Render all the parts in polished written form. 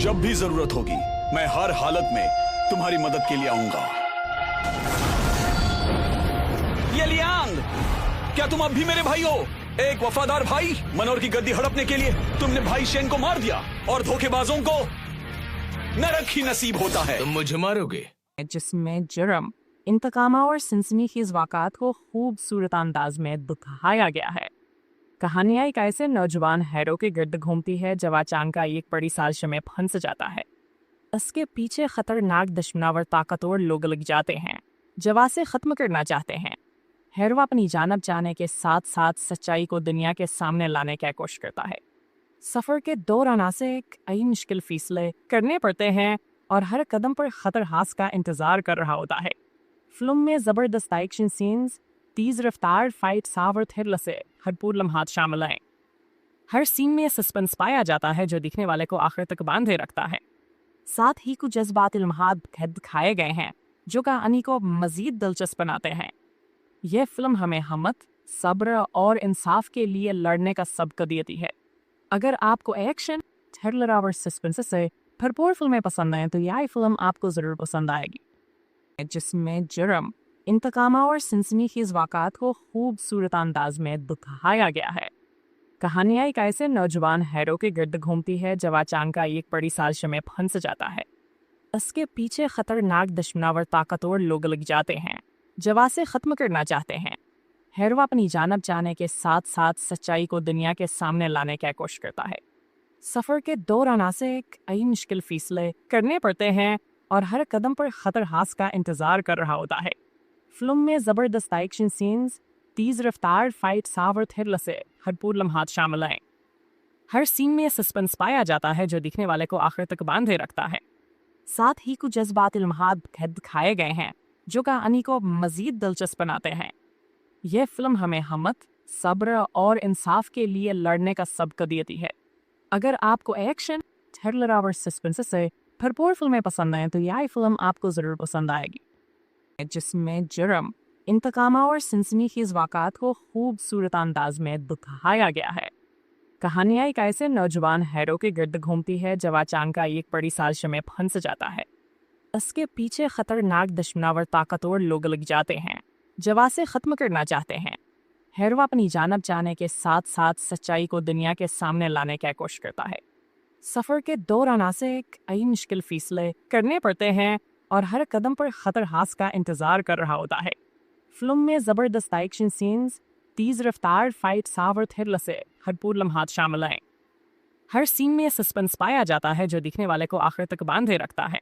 जब भी जरूरत होगी मैं हर हालत में तुम्हारी मदद के लिए आऊंगा। ये लियांग, क्या तुम अब भी मेरे भाई हो? एक वफादार भाई। मनोर की गद्दी हड़पने के लिए तुमने भाई शेन को मार दिया और धोखेबाजों को नरक ही नसीब होता है। तुम मुझे मारोगे? जिसमें जुर्म, इंतकाम और सनसनीखेज वाक़ात को खूबसूरत अंदाज में दिखाया गया है। कहानियाँ एक ऐसे नौजवान हैरो के गिर्द घूमती है जब अचानक एक बड़ी साजिश में फंस जाता है। इसके पीछे खतरनाक दुश्मनावर ताकतवर लोग लग जाते हैं, जवा से ख़त्म करना चाहते हैं। हैरो अपनी जानब जाने के साथ साथ सच्चाई को दुनिया के सामने लाने की कोशिश करता है। सफ़र के दौरान से कई मुश्किल फैसले करने पड़ते हैं और हर कदम पर खतर हास का इंतज़ार कर रहा होता है। फिल्म में ज़बरदस्त एक्शन सीन्स, तेज़ रफ्तार फाइट और थ्रिल से भरपूर लम्हात शामिल हैं। हर सीन में सस्पेंस पाया जाता है जो दिखने वाले को आखिर तक बांधे रखता है। साथ ही कुछ जज्बाती लम्हात दिखाए गए हैं जो कहानी को मज़ीद दिलचस्प बनाते हैं। यह फिल्म हमें हिम्मत, सब्र और इंसाफ के लिए लड़ने का सबक देती है। अगर आपको एक्शन, थ्रिलर और सस्पेंस से भरपूर फिल्में पसंद हैं तो यह फिल्म आपको ज़रूर पसंद आएगी। जिसमें जुर्म, इंतकाम और सनसनीखेज वाक़ात को खूबसूरत अंदाज में दिखाया गया है। कहानियाँ एक ऐसे नौजवान हैरो के गिर्द घूमती है जब अचानक एक बड़ी साजिश में फंस जाता है। इसके पीछे खतरनाक दुश्मनावर ताकतवर लोग लग जाते हैं, जवा से ख़त्म करना चाहते हैं। हैरो अपनी जानब जाने के साथ साथ सच्चाई को दुनिया के सामने लाने की कोशिश करता है। सफ़र के दौरान से कई मुश्किल फैसले करने पड़ते हैं और हर कदम पर खतर हास का इंतज़ार कर रहा होता है। फिल्म में ज़बरदस्त एक्शन सीन्स, तेज़ रफ्तार फाइट और थ्रिल से भरपूर लम्हात शामिल हैं। हर सीन में सस्पेंस पाया जाता है जो दिखने वाले को आखिर तक बांधे रखता है। साथ ही कुछ जज्बाती लम्हात दिखाए गए हैं जो कहानी को मज़ीद दिलचस्प बनाते हैं। यह फिल्म हमें हिम्मत, सब्र और इंसाफ के लिए लड़ने का सबक देती है। अगर आपको एक्शन, थ्रिलर और सस्पेंस से भरपूर फिल्में पसंद हैं तो यह फिल्म आपको ज़रूर पसंद आएगी। जिसमें जुर्म, इंतकाम और सनसनीखेज वाक़ात को खूबसूरत अंदाज में दिखाया गया है। कहानियाँ एक ऐसे नौजवान हैरो के गिर्द घूमती है जब अचानक एक बड़ी साजिश में फंस जाता है। इसके पीछे खतरनाक दुश्मनावर ताकतवर लोग लग जाते हैं, जवा से ख़त्म करना चाहते हैं। हैरो अपनी जानब जाने के साथ साथ सच्चाई को दुनिया के सामने लाने की कोशिश करता है। सफ़र के दौरान से कई मुश्किल फैसले करने पड़ते हैं और हर कदम पर खतर हास का इंतज़ार कर रहा होता है। फिल्म में ज़बरदस्त एक्शन सीन्स, तेज़ रफ्तार फाइट और थ्रिल से भरपूर लम्हात शामिल हैं। हर सीन में सस्पेंस पाया जाता है जो दिखने वाले को आखिर तक बांधे रखता है।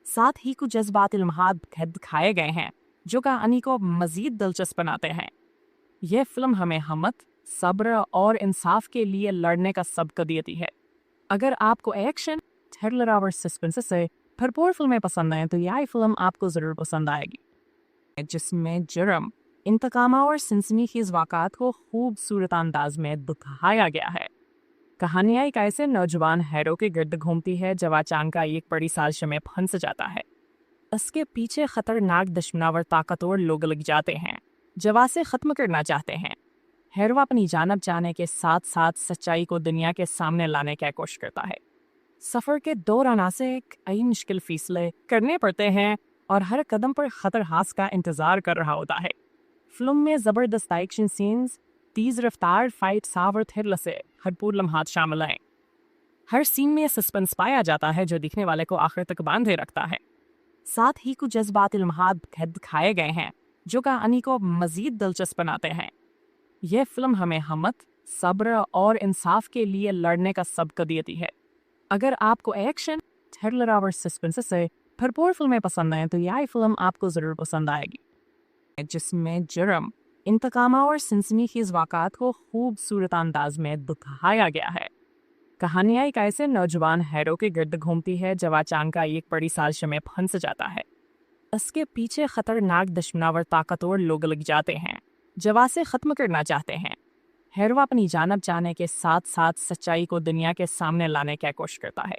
साथ ही कुछ जज्बाती लम्हात दिखाए गए हैं जो कहानी को मज़ीद दिलचस्प बनाते हैं। यह फिल्म हमें हिम्मत, सब्र और इंसाफ के लिए लड़ने का सबक देती है। अगर आपको एक्शन, थ्रिलर और सस्पेंस से भरपूर फिल्में पसंद हैं तो यह फिल्म आपको ज़रूर पसंद आएगी। जिसमें जुर्म, इंतकाम और सनसनीखेज वाक़ात को खूबसूरत अंदाज में दिखाया गया है। कहानियाँ एक ऐसे नौजवान हैरो के गिर्द घूमती है जब अचानक एक बड़ी साजिश में फंस जाता है। इसके पीछे खतरनाक दुश्मनावर ताकतवर लोग लग जाते हैं, जवा से ख़त्म करना चाहते हैं। हैरो अपनी जानब जाने के साथ साथ सच्चाई को दुनिया के सामने लाने की कोशिश करता है। सफ़र के दौरान से कई मुश्किल फैसले करने पड़ते हैं और हर कदम पर खतर हास का इंतज़ार कर रहा होता है। फिल्म में ज़बरदस्त एक्शन सीन्स, तेज़ रफ्तार फाइट और थ्रिल से भरपूर लम्हात शामिल हैं। हर सीन में सस्पेंस पाया जाता है जो दिखने वाले को आखिर तक बांधे रखता है। साथ ही कुछ जज्बाती लम्हात दिखाए गए हैं जो कहानी को मज़ीद दिलचस्प बनाते हैं। यह फिल्म हमें हिम्मत, सब्र और इंसाफ के लिए लड़ने का सबक देती है। अगर आपको एक्शन, थ्रिलर और सस्पेंस से भरपूर फिल्में पसंद हैं तो यह फिल्म आपको ज़रूर पसंद आएगी। जिसमें जुर्म, इंतकाम और सनसनीखेज वाक़ात को खूबसूरत अंदाज में दिखाया गया है। कहानियाँ एक ऐसे नौजवान हैरो के गिर्द घूमती है जब अचानक एक बड़ी साजिश में फंस जाता है। इसके पीछे खतरनाक दुश्मनावर ताकतवर लोग लग जाते हैं, जवा से ख़त्म करना चाहते हैं। हैरो अपनी जानब जाने के साथ साथ सच्चाई को दुनिया के सामने लाने की कोशिश करता है।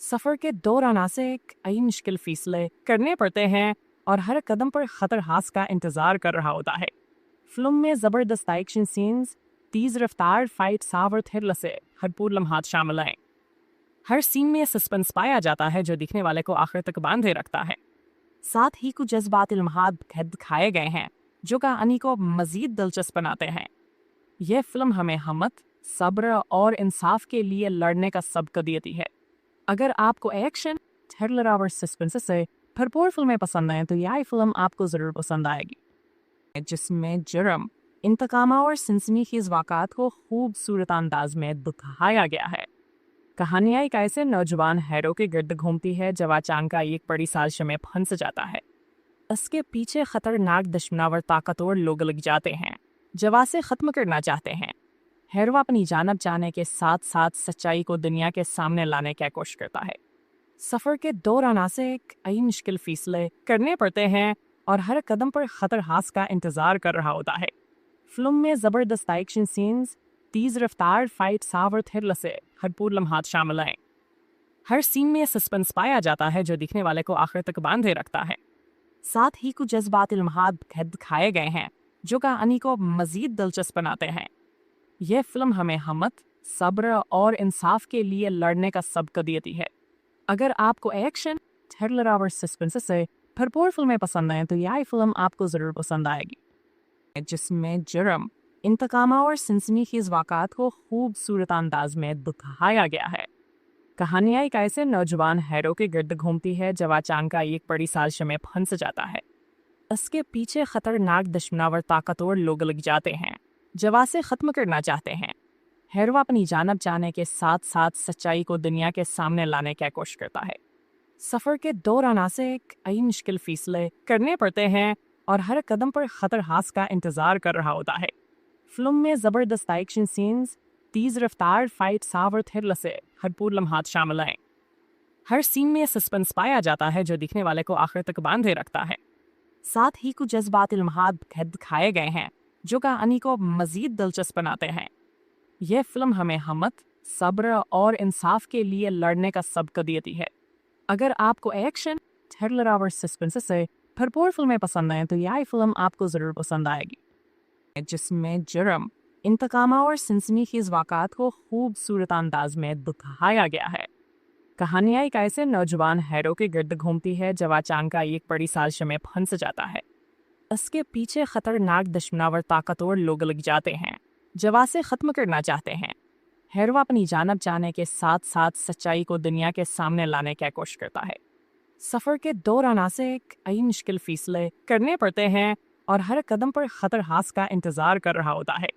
सफ़र के दौरान से कई मुश्किल फैसले करने पड़ते हैं और हर कदम पर खतर हास का इंतज़ार कर रहा होता है। फिल्म में ज़बरदस्त एक्शन सीन्स, तेज़ रफ्तार फाइट और थ्रिल से भरपूर लम्हात शामिल हैं। हर सीन में सस्पेंस पाया जाता है जो दिखने वाले को आखिर तक बांधे रखता है। साथ ही कुछ जज्बात इल्हाद दिखाए गए हैं जो कहानी को मजीद दिलचस्प बनाते हैं। यह फिल्म हमें हिम्मत, सब्र और इंसाफ के लिए लड़ने का सबक देती है। अगर आपको एक्शन, थ्रिलर और सस्पेंस से भरपूर फिल्में पसंद आएं तो यह फिल्म आपको ज़रूर पसंद आएगी, जिसमें जुर्म, इंतकाम और सनसनीखेज वाक़ात को खूबसूरत अंदाज में दिखाया गया है। कहानियाँ एक ऐसे नौजवान हैरो के गिर्द घूमती है जब अचानक एक बड़ी साजिश में फंस जाता है। इसके पीछे खतरनाक दुश्मन और ताकतवर लोग लग जाते हैं जो उसे ख़त्म करना चाहते हैं। हैरो अपनी जान बचाने के साथ साथ सच्चाई को दुनिया के सामने लाने की कोशिश करता है। सफ़र के दौरान उसे कई मुश्किल फैसले करने पड़ते हैं और हर कदम पर खतरहास का इंतज़ार कर रहा होता है। फिल्म में ज़बरदस्त एक्शन सीन्स, तेज़ रफ्तार फाइट्स और थ्रिलर से भरपूर लम्हात शामिल हैं। हर सीन में सस्पेंस पाया जाता है जो दिखने वाले को आखिर तक बांधे रखता है। साथ ही कुछ जज्बात इल्हाद दिखाए गए हैं जो कहानी को मजीद दिलचस्प बनाते हैं। यह फिल्म हमें हिम्मत, सब्र और इंसाफ के लिए लड़ने का सबक देती है। अगर आपको एक्शन, थ्रिलर और सस्पेंस से भरपूर फिल्में पसंद आएं तो यह फिल्म आपको ज़रूर पसंद आएगी, जिसमें जुर्म, इंतकाम और सनसनीखेज वाक़ात को खूबसूरत अंदाज में दिखाया गया है। कहानियाँ एक ऐसे नौजवान हैरो के गिर्द घूमती है जब अचानक एक बड़ी साजिश में फंस जाता है। इसके पीछे खतरनाक दुश्मन और ताकतवर लोग लग जाते हैं जो उसे ख़त्म करना चाहते हैं। हैरो अपनी जान बचाने के साथ साथ सच्चाई को दुनिया के सामने लाने की कोशिश करता है। सफ़र के दौरान उसे कई मुश्किल फैसले करने पड़ते हैं और हर कदम पर खतरहास का इंतज़ार कर रहा होता है। फिल्म में ज़बरदस्त एक्शन सीन्स, तेज़ रफ्तार फाइट्स और थ्रिलर से भरपूर लम्हात शामिल हैं। हर सीन में सस्पेंस पाया जाता है जो दिखने वाले को आखिर तक बांधे रखता है। साथ ही कुछ जज्बात इल्हाद दिखाए गए हैं जो कहानी को मजीद दिलचस्प बनाते हैं। यह फिल्म हमें हिम्मत, सब्र और इंसाफ के लिए लड़ने का सबक देती है। अगर आपको एक्शन, थ्रिलर और सस्पेंस से भरपूर फिल्में पसंद आएं तो यह फिल्म आपको ज़रूर पसंद आएगी, जिसमें जुर्म, इंतकाम और सनसनीखेज वाक़ात को खूबसूरत अंदाज में दिखाया गया है। कहानियाँ एक ऐसे नौजवान हैरो के गिर्द घूमती है जब अचानक एक बड़ी साजिश में फंस जाता है। इसके पीछे खतरनाक दुश्मन और ताकतवर लोग लग जाते हैं जो उसे ख़त्म करना चाहते हैं। हैरो अपनी जान बचाने के साथ साथ सच्चाई को दुनिया के सामने लाने की कोशिश करता है। सफ़र के दौरान उसे कई मुश्किल फैसले करने पड़ते हैं और हर कदम पर खतरहास का इंतज़ार कर रहा होता है।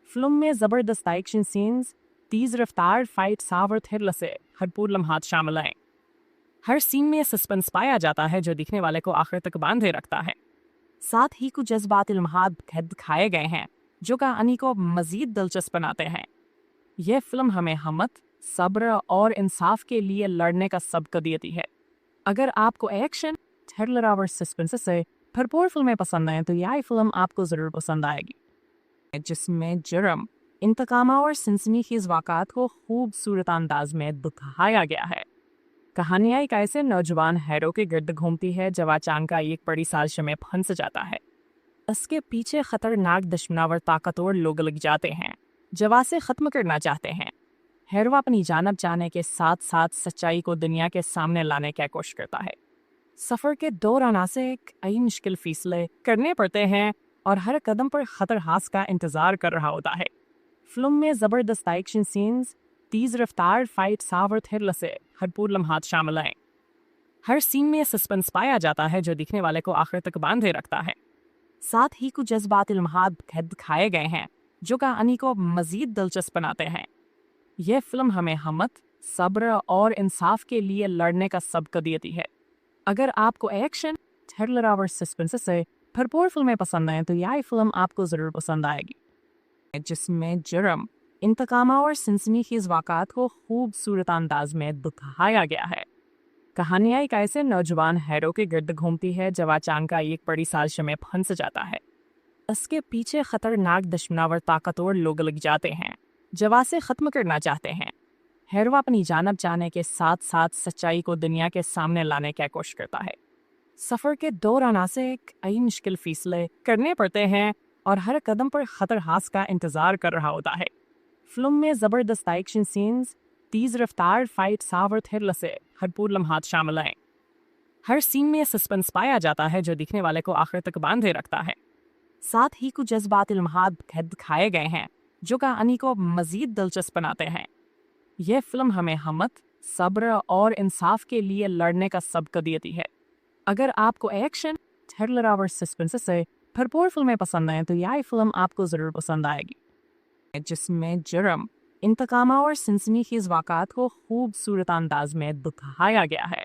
फिल्म में ज़बरदस्त एक्शन सीन्स, तेज़ रफ्तार फाइट्स और थ्रिलर से भरपूर लम्हात शामिल हैं। हर सीन में सस्पेंस पाया जाता है जो दिखने वाले को आखिर तक बांधे रखता है। साथ ही कुछ जज्बात इल्हाद दिखाए गए हैं जो कहानी को मजीद दिलचस्प बनाते हैं। यह फिल्म हमें हिम्मत, सब्र और इंसाफ के लिए लड़ने का सबक देती है। अगर आपको एक्शन, थ्रिलर और सस्पेंस से भरपूर फिल्में पसंद आएं तो यह फिल्म आपको ज़रूर पसंद आएगी, जिसमें जुर्म, इंतकाम और सनसनीखेज वाक़ात को खूबसूरत अंदाज में दिखाया गया है। कहानियाँ एक ऐसे नौजवान हैरो के गिर्द घूमती है जब अचानक एक बड़ी साजिश में फंस जाता है। इसके पीछे खतरनाक दुश्मन और ताकतवर लोग लग जाते हैं जो उसे ख़त्म करना चाहते हैं। हैरो अपनी जान बचाने के साथ साथ सच्चाई को दुनिया के सामने लाने की कोशिश करता है। सफ़र के दौरान उसे कई मुश्किल फैसले करने पड़ते हैं और हर कदम पर खतरहास का इंतज़ार कर रहा होता है। फिल्म में ज़बरदस्त एक्शन सीन्स, तेज़ रफ्तार फाइट्स और थ्रिलर से भरपूर लम्हात शामिल हैं। हर सीन में सस्पेंस पाया जाता है जो दिखने वाले को आखिर तक बांधे रखता है। साथ ही कुछ जज्बात इल्हाद दिखाए गए हैं जो कहानी को मजीद दिलचस्प बनाते हैं। यह फिल्म हमें हिम्मत, सब्र और इंसाफ के लिए लड़ने का सबक देती है। अगर आपको एक्शन, थ्रिलर और सस्पेंस से भरपूर फिल्में पसंद आएं तो यह फिल्म आपको ज़रूर पसंद आएगी, जिसमें जुर्म, इंतकाम और सनसनीखेज वाक़ात को खूबसूरत अंदाज में दिखाया गया है। कहानियाँ एक ऐसे नौजवान हैरो के गिर्द घूमती है जब अचानक एक बड़ी साजिश में फंस जाता है। इसके पीछे खतरनाक दुश्मन और ताकतवर लोग लग जाते हैं जो उसे ख़त्म करना चाहते हैं। हैरो अपनी जान बचाने के साथ साथ सच्चाई को दुनिया के सामने लाने की कोशिश करता है। सफ़र के दौरान उसे कई मुश्किल फैसले करने पड़ते हैं और हर कदम पर खतरहास का इंतज़ार कर रहा होता है। फिल्म में ज़बरदस्त एक्शन सीन्स, तेज रफ्तार फाइट सावर थ्रिल से भरपूर लम्हात शामिल हैं। हर सीन में सस्पेंस पाया जाता है जो देखने वाले को आखिर तक बांधे रखता है। साथ ही कुछ जज्बाती लम्हात दिखाए गए हैं जो कहानी को मजीद दिलचस्प बनाते हैं। यह फिल्म हमें हिम्मत, सब्र और इंसाफ के लिए लड़ने का सबक देती है। अगर आपको एक्शन, थ्रिलर और सस्पेंस से भरपूर फिल्में पसंद हैं तो यह फिल्म आपको ज़रूर पसंद आएगी, जिसमें जुर्म, इंतकाम और सनसनीखेज वाक़ात को खूबसूरत अंदाज में दिखाया गया है।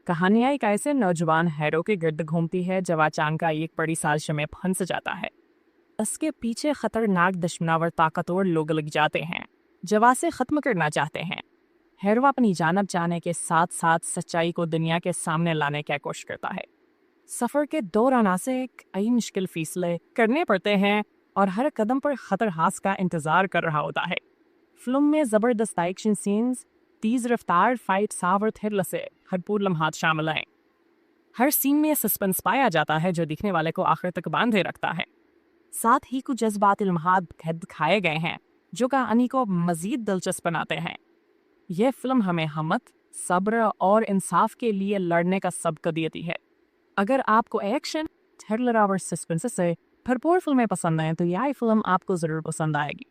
कहानियाँ एक ऐसे नौजवान हैरो के गिर्द घूमती है जब अचानक एक बड़ी साजिश में फंस जाता है। इसके पीछे खतरनाक दुश्मनावर ताकतवर लोग लग जाते हैं जो उसे ख़त्म करना चाहते हैं। हैरो अपनी जानब जाने के साथ साथ सच्चाई को दुनिया के सामने लाने की कोशिश करता है। सफ़र के दौरान उसे कई मुश्किल फैसले करने पड़ते हैं और हर कदम पर खतरहास का इंतज़ार कर रहा होता है। फिल्म में ज़बरदस्त एक्शन सीन्स, तेज रफ्तार फाइट सावर थ्रिल से भरपूर लम्हात शामिल हैं। हर सीन में सस्पेंस पाया जाता है जो देखने वाले को आखिर तक बांधे रखता है। साथ ही कुछ जज्बाती लम्हात दिखाए गए हैं जो कहानी को मजीद दिलचस्प बनाते हैं। यह फिल्म हमें हिम्मत, सब्र और इंसाफ के लिए लड़ने का सबक देती है। अगर आपको एक्शन, थ्रिलर और सस्पेंस से भरपूर फिल्में पसंद हैं तो यह फिल्म आपको ज़रूर पसंद आएगी,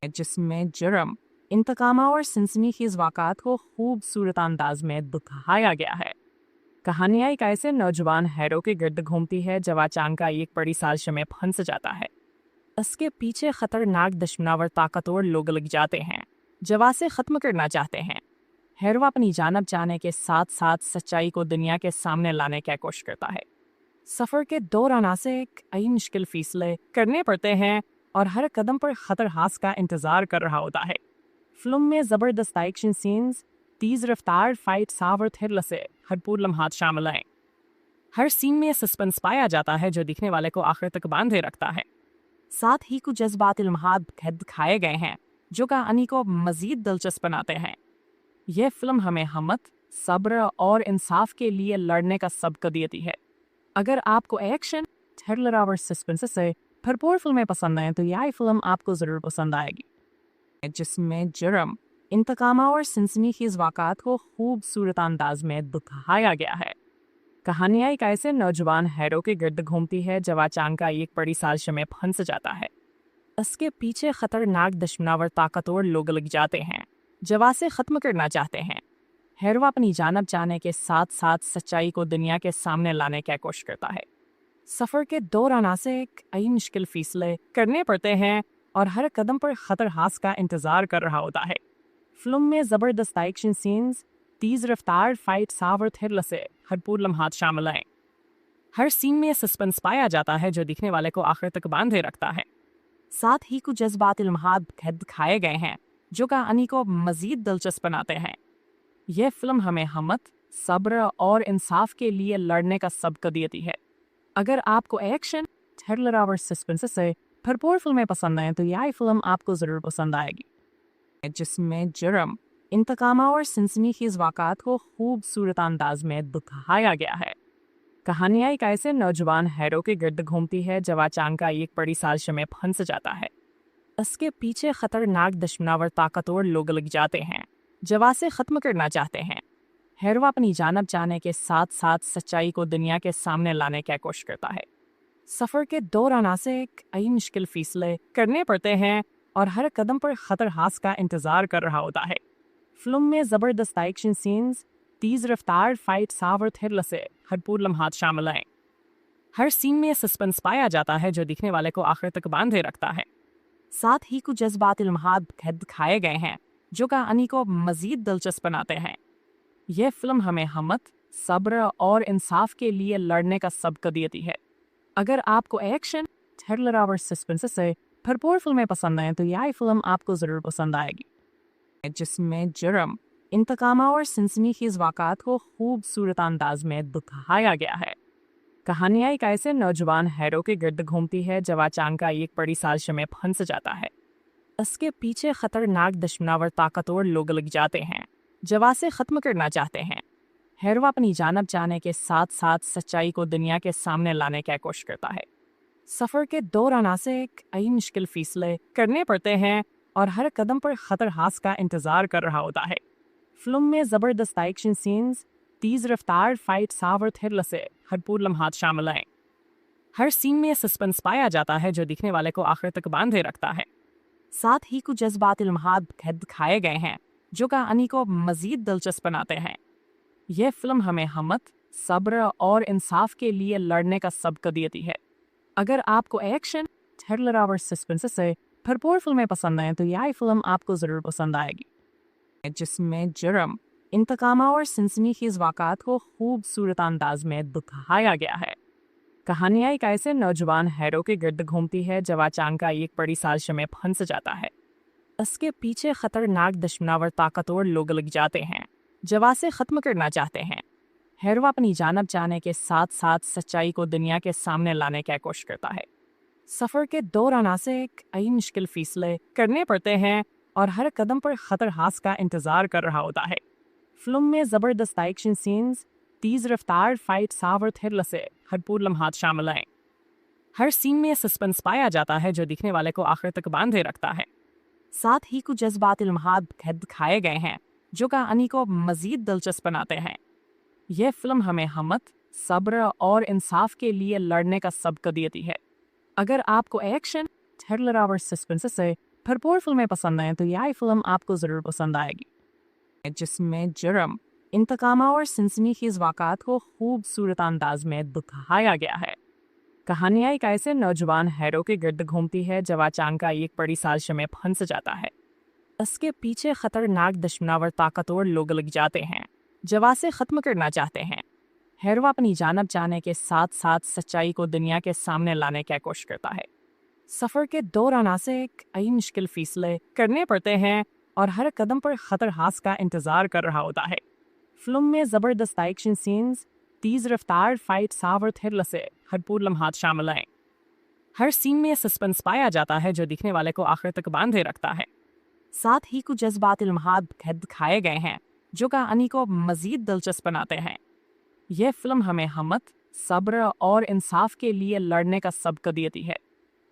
जिसमें जुर्म, इंतकाम और सनसनीखेज वाक़ात को खूबसूरत अंदाज में दिखाया गया है। कहानियाँ एक ऐसे नौजवान हैरो के गिर्द घूमती है जब अचानक एक बड़ी साजिश में फंस जाता है। इसके पीछे खतरनाक दुश्मनावर ताकतवर लोग लग जाते हैं जो उसे ख़त्म करना चाहते हैं। हैरो अपनी जानब जाने के साथ साथ सच्चाई को दुनिया के सामने लाने की कोशिश करता है। सफ़र के दौरान उसे कई मुश्किल फैसले करने पड़ते हैं और हर कदम पर खतरहास का इंतज़ार कर रहा होता है। फिल्म में ज़बरदस्त एक्शन सीन्स, तेज रफ्तार फाइट सावर थ्रिल से भरपूर लम्हात शामिल हैं। हर सीन में सस्पेंस पाया जाता है जो देखने वाले को आखिर तक बांधे रखता है। साथ ही कुछ जज्बाती लम्हात दिखाए गए हैं जो कहानी को मजीद दिलचस्प बनाते हैं। यह फिल्म हमें हिम्मत, सब्र और इंसाफ के लिए लड़ने का सबक देती है। अगर आपको एक्शन, थ्रिलर और सस्पेंस से भरपूर फिल्में पसंद हैं तो यह फिल्म आपको ज़रूर पसंद आएगी, जिसमें जुर्म, इंतकाम और सनसनीखेज वाक़ात को खूबसूरत अंदाज में दिखाया गया है। कहानियाँ एक ऐसे नौजवान हैरो के गिर्द घूमती है जब अचानक एक बड़ी साजिश में फंस जाता है। इसके पीछे खतरनाक दुश्मनावर ताकतवर लोग लग जाते हैं जो उसे ख़त्म करना चाहते हैं। हैरो अपनी जानब जाने के साथ साथ सच्चाई को दुनिया के सामने लाने की कोशिश करता है। सफ़र के दौरान उसे कई मुश्किल फैसले करने पड़ते हैं और हर कदम पर खतरहास का इंतज़ार कर रहा होता है। फिल्म में ज़बरदस्त एक्शन सीन्स, तेज रफ्तार फाइट सावर थ्रिल से भरपूर लम्हात शामिल हैं। हर सीन में सस्पेंस पाया जाता है जो देखने वाले को आखिर तक बांधे रखता है। साथ ही कुछ जज्बाती लम्हात दिखाए गए हैं जो कहानी को मजीद दिलचस्प बनाते हैं। यह फिल्म हमें हिम्मत, सब्र और इंसाफ के लिए लड़ने का सबक देती है। अगर आपको एक्शन, थ्रिलर और सस्पेंस से भरपूर फिल्में पसंद हैं तो यह फिल्म आपको ज़रूर पसंद आएगी, जिसमें जुर्म, इंतकाम और सनसनीखेज वाक़ात को खूबसूरत अंदाज में दिखाया गया है। कहानियाँ एक ऐसे नौजवान हैरो के गिर्द घूमती है जब अचानक एक बड़ी साजिश में फंस जाता है। इसके पीछे खतरनाक दुश्मनावर ताकतवर लोग लग जाते हैं जो उसे ख़त्म करना चाहते हैं। हैरो अपनी जानब जाने के साथ साथ सच्चाई को दुनिया के सामने लाने की कोशिश करता है। सफ़र के दौरान उसे कई मुश्किल फैसले करने पड़ते हैं और हर कदम पर खतरहास का इंतज़ार कर रहा होता है। फिल्म में ज़बरदस्त एक्शन सीन्स, तेज रफ्तार फाइट सावर थ्रिल से भरपूर लम्हात शामिल हैं। हर सीन में सस्पेंस पाया जाता है जो देखने वाले को आखिर तक बांधे रखता है। साथ ही कुछ जज्बाती लम्हात दिखाए गए हैं जो कहानी को मजीद दिलचस्प बनाते हैं। यह फिल्म हमें हिम्मत, सब्र और इंसाफ के लिए लड़ने का सबक देती है। अगर आपको एक्शन, थ्रिलर और सस्पेंस से भरपूर फिल्में पसंद हैं तो यह फिल्म आपको ज़रूर पसंद आएगी, जिसमें जुर्म, इंतकाम और सनसनीखेज वाक़ात को खूबसूरत अंदाज में दिखाया गया है। कहानियाँ एक ऐसे नौजवान हैरो के गिर्द घूमती है जब अचानक एक बड़ी साजिश में फंस जाता है। इसके पीछे खतरनाक दुश्मनावर ताकतवर लोग लग जाते हैं जो उसे ख़त्म करना चाहते हैं। हैरो अपनी जानब जाने के साथ साथ सच्चाई को दुनिया के सामने लाने की कोशिश करता है। सफ़र के दौरान उसे कई मुश्किल फैसले करने पड़ते हैं اور ہر قدم پر خطر ہاس کا انتظار کر رہا ہوتا ہے۔ فلم میں زبردست ایکشن سینز، تیز رفتار فائٹس اور تھرل سے بھرپور لمحات شامل ہیں۔ ہر سین میں سسپنس پایا جاتا ہے جو دیکھنے والے کو آخر تک باندھے رکھتا ہے۔ ساتھ ہی کچھ جذباتی لمحات دکھائے گئے ہیں جو کہانی کو مزید دلچسپ بناتے ہیں۔ یہ فلم ہمیں ہمت، صبر اور انصاف کے لیے لڑنے کا سبق دیتی ہے۔ اگر آپ کو ایکشن، تھرلر اور سسپنس سے بھرپور فلمیں پسند ہیں تو یہ فلم آپ کو ضرور پسند آئے گی، جس میں جرم، انتقام اور سنسنی خیز واقعات کو خوبصورت انداز میں دکھایا گیا ہے۔ کہانی ایک ایسے نوجوان ہیرو کے گرد گھومتی ہے جو اچانک ایک بڑی سازش میں پھنس جاتا ہے۔ اس کے پیچھے خطرناک دشمناور طاقتور لوگ لگ جاتے ہیں جو اسے ختم کرنا چاہتے ہیں۔ ہیرو اپنی جانب جانے کے ساتھ ساتھ سچائی کو دنیا کے سامنے لانے کی کوشش کرتا ہے۔ سفر کے دوران اسے کئی مشکل فیصلے کرنے پڑتے ہیں اور ہر قدم پر خطر ہاس کا انتظار کر رہا ہوتا ہے۔ فلم میں زبردست ایکشن سینز، تیز رفتار فائٹس اور تھرل سے بھرپور لمحات شامل ہیں۔ ہر سین میں سسپنس پایا جاتا ہے جو دیکھنے والے کو آخر تک باندھے رکھتا ہے۔ ساتھ ہی کچھ جذباتی لمحات دکھائے گئے ہیں جو کہانی کو مزید دلچسپ بناتے ہیں۔ یہ فلم ہمیں ہمت، صبر اور انصاف کے لیے لڑنے کا سبق دیتی ہے۔ اگر آپ کو ایکشن، تھرلر اور سسپنس سے بھرپور فلمیں پسند ہیں تو یہ فلم آپ کو ضرور پسند آئے گی، جس میں جرم، انتقام اور سنسنی خیز واقعات کو خوبصورت انداز میں دکھایا گیا ہے۔ کہانی ایک ایسے نوجوان ہیرو کے گرد گھومتی ہے جو اچانک ایک بڑی سازش میں پھنس جاتا ہے۔ اس کے پیچھے خطرناک دشمناور طاقتور لوگ لگ جاتے ہیں جو اسے ختم کرنا چاہتے ہیں۔ ہیرو اپنی جانب جانے کے ساتھ ساتھ سچائی کو دنیا کے سامنے لانے کی کوشش کرتا ہے۔ سفر کے دوران اسے کئی مشکل فیصلے کرنے پڑتے ہیں اور ہر قدم پر خطر ہاس کا انتظار کر رہا ہوتا ہے۔ فلم میں زبردست ایکشن سینز، تیز رفتار فائٹس اور تھرل سے بھرپور لمحات شامل ہیں۔ ہر سین میں سسپنس پایا جاتا ہے جو دیکھنے والے کو آخر تک باندھے رکھتا ہے۔ ساتھ ہی کچھ جذباتی لمحات دکھائے گئے ہیں جو کہانی کو مزید دلچسپ بناتے ہیں۔ یہ فلم ہمیں ہمت، صبر اور انصاف کے لیے لڑنے کا سبق دیتی ہے۔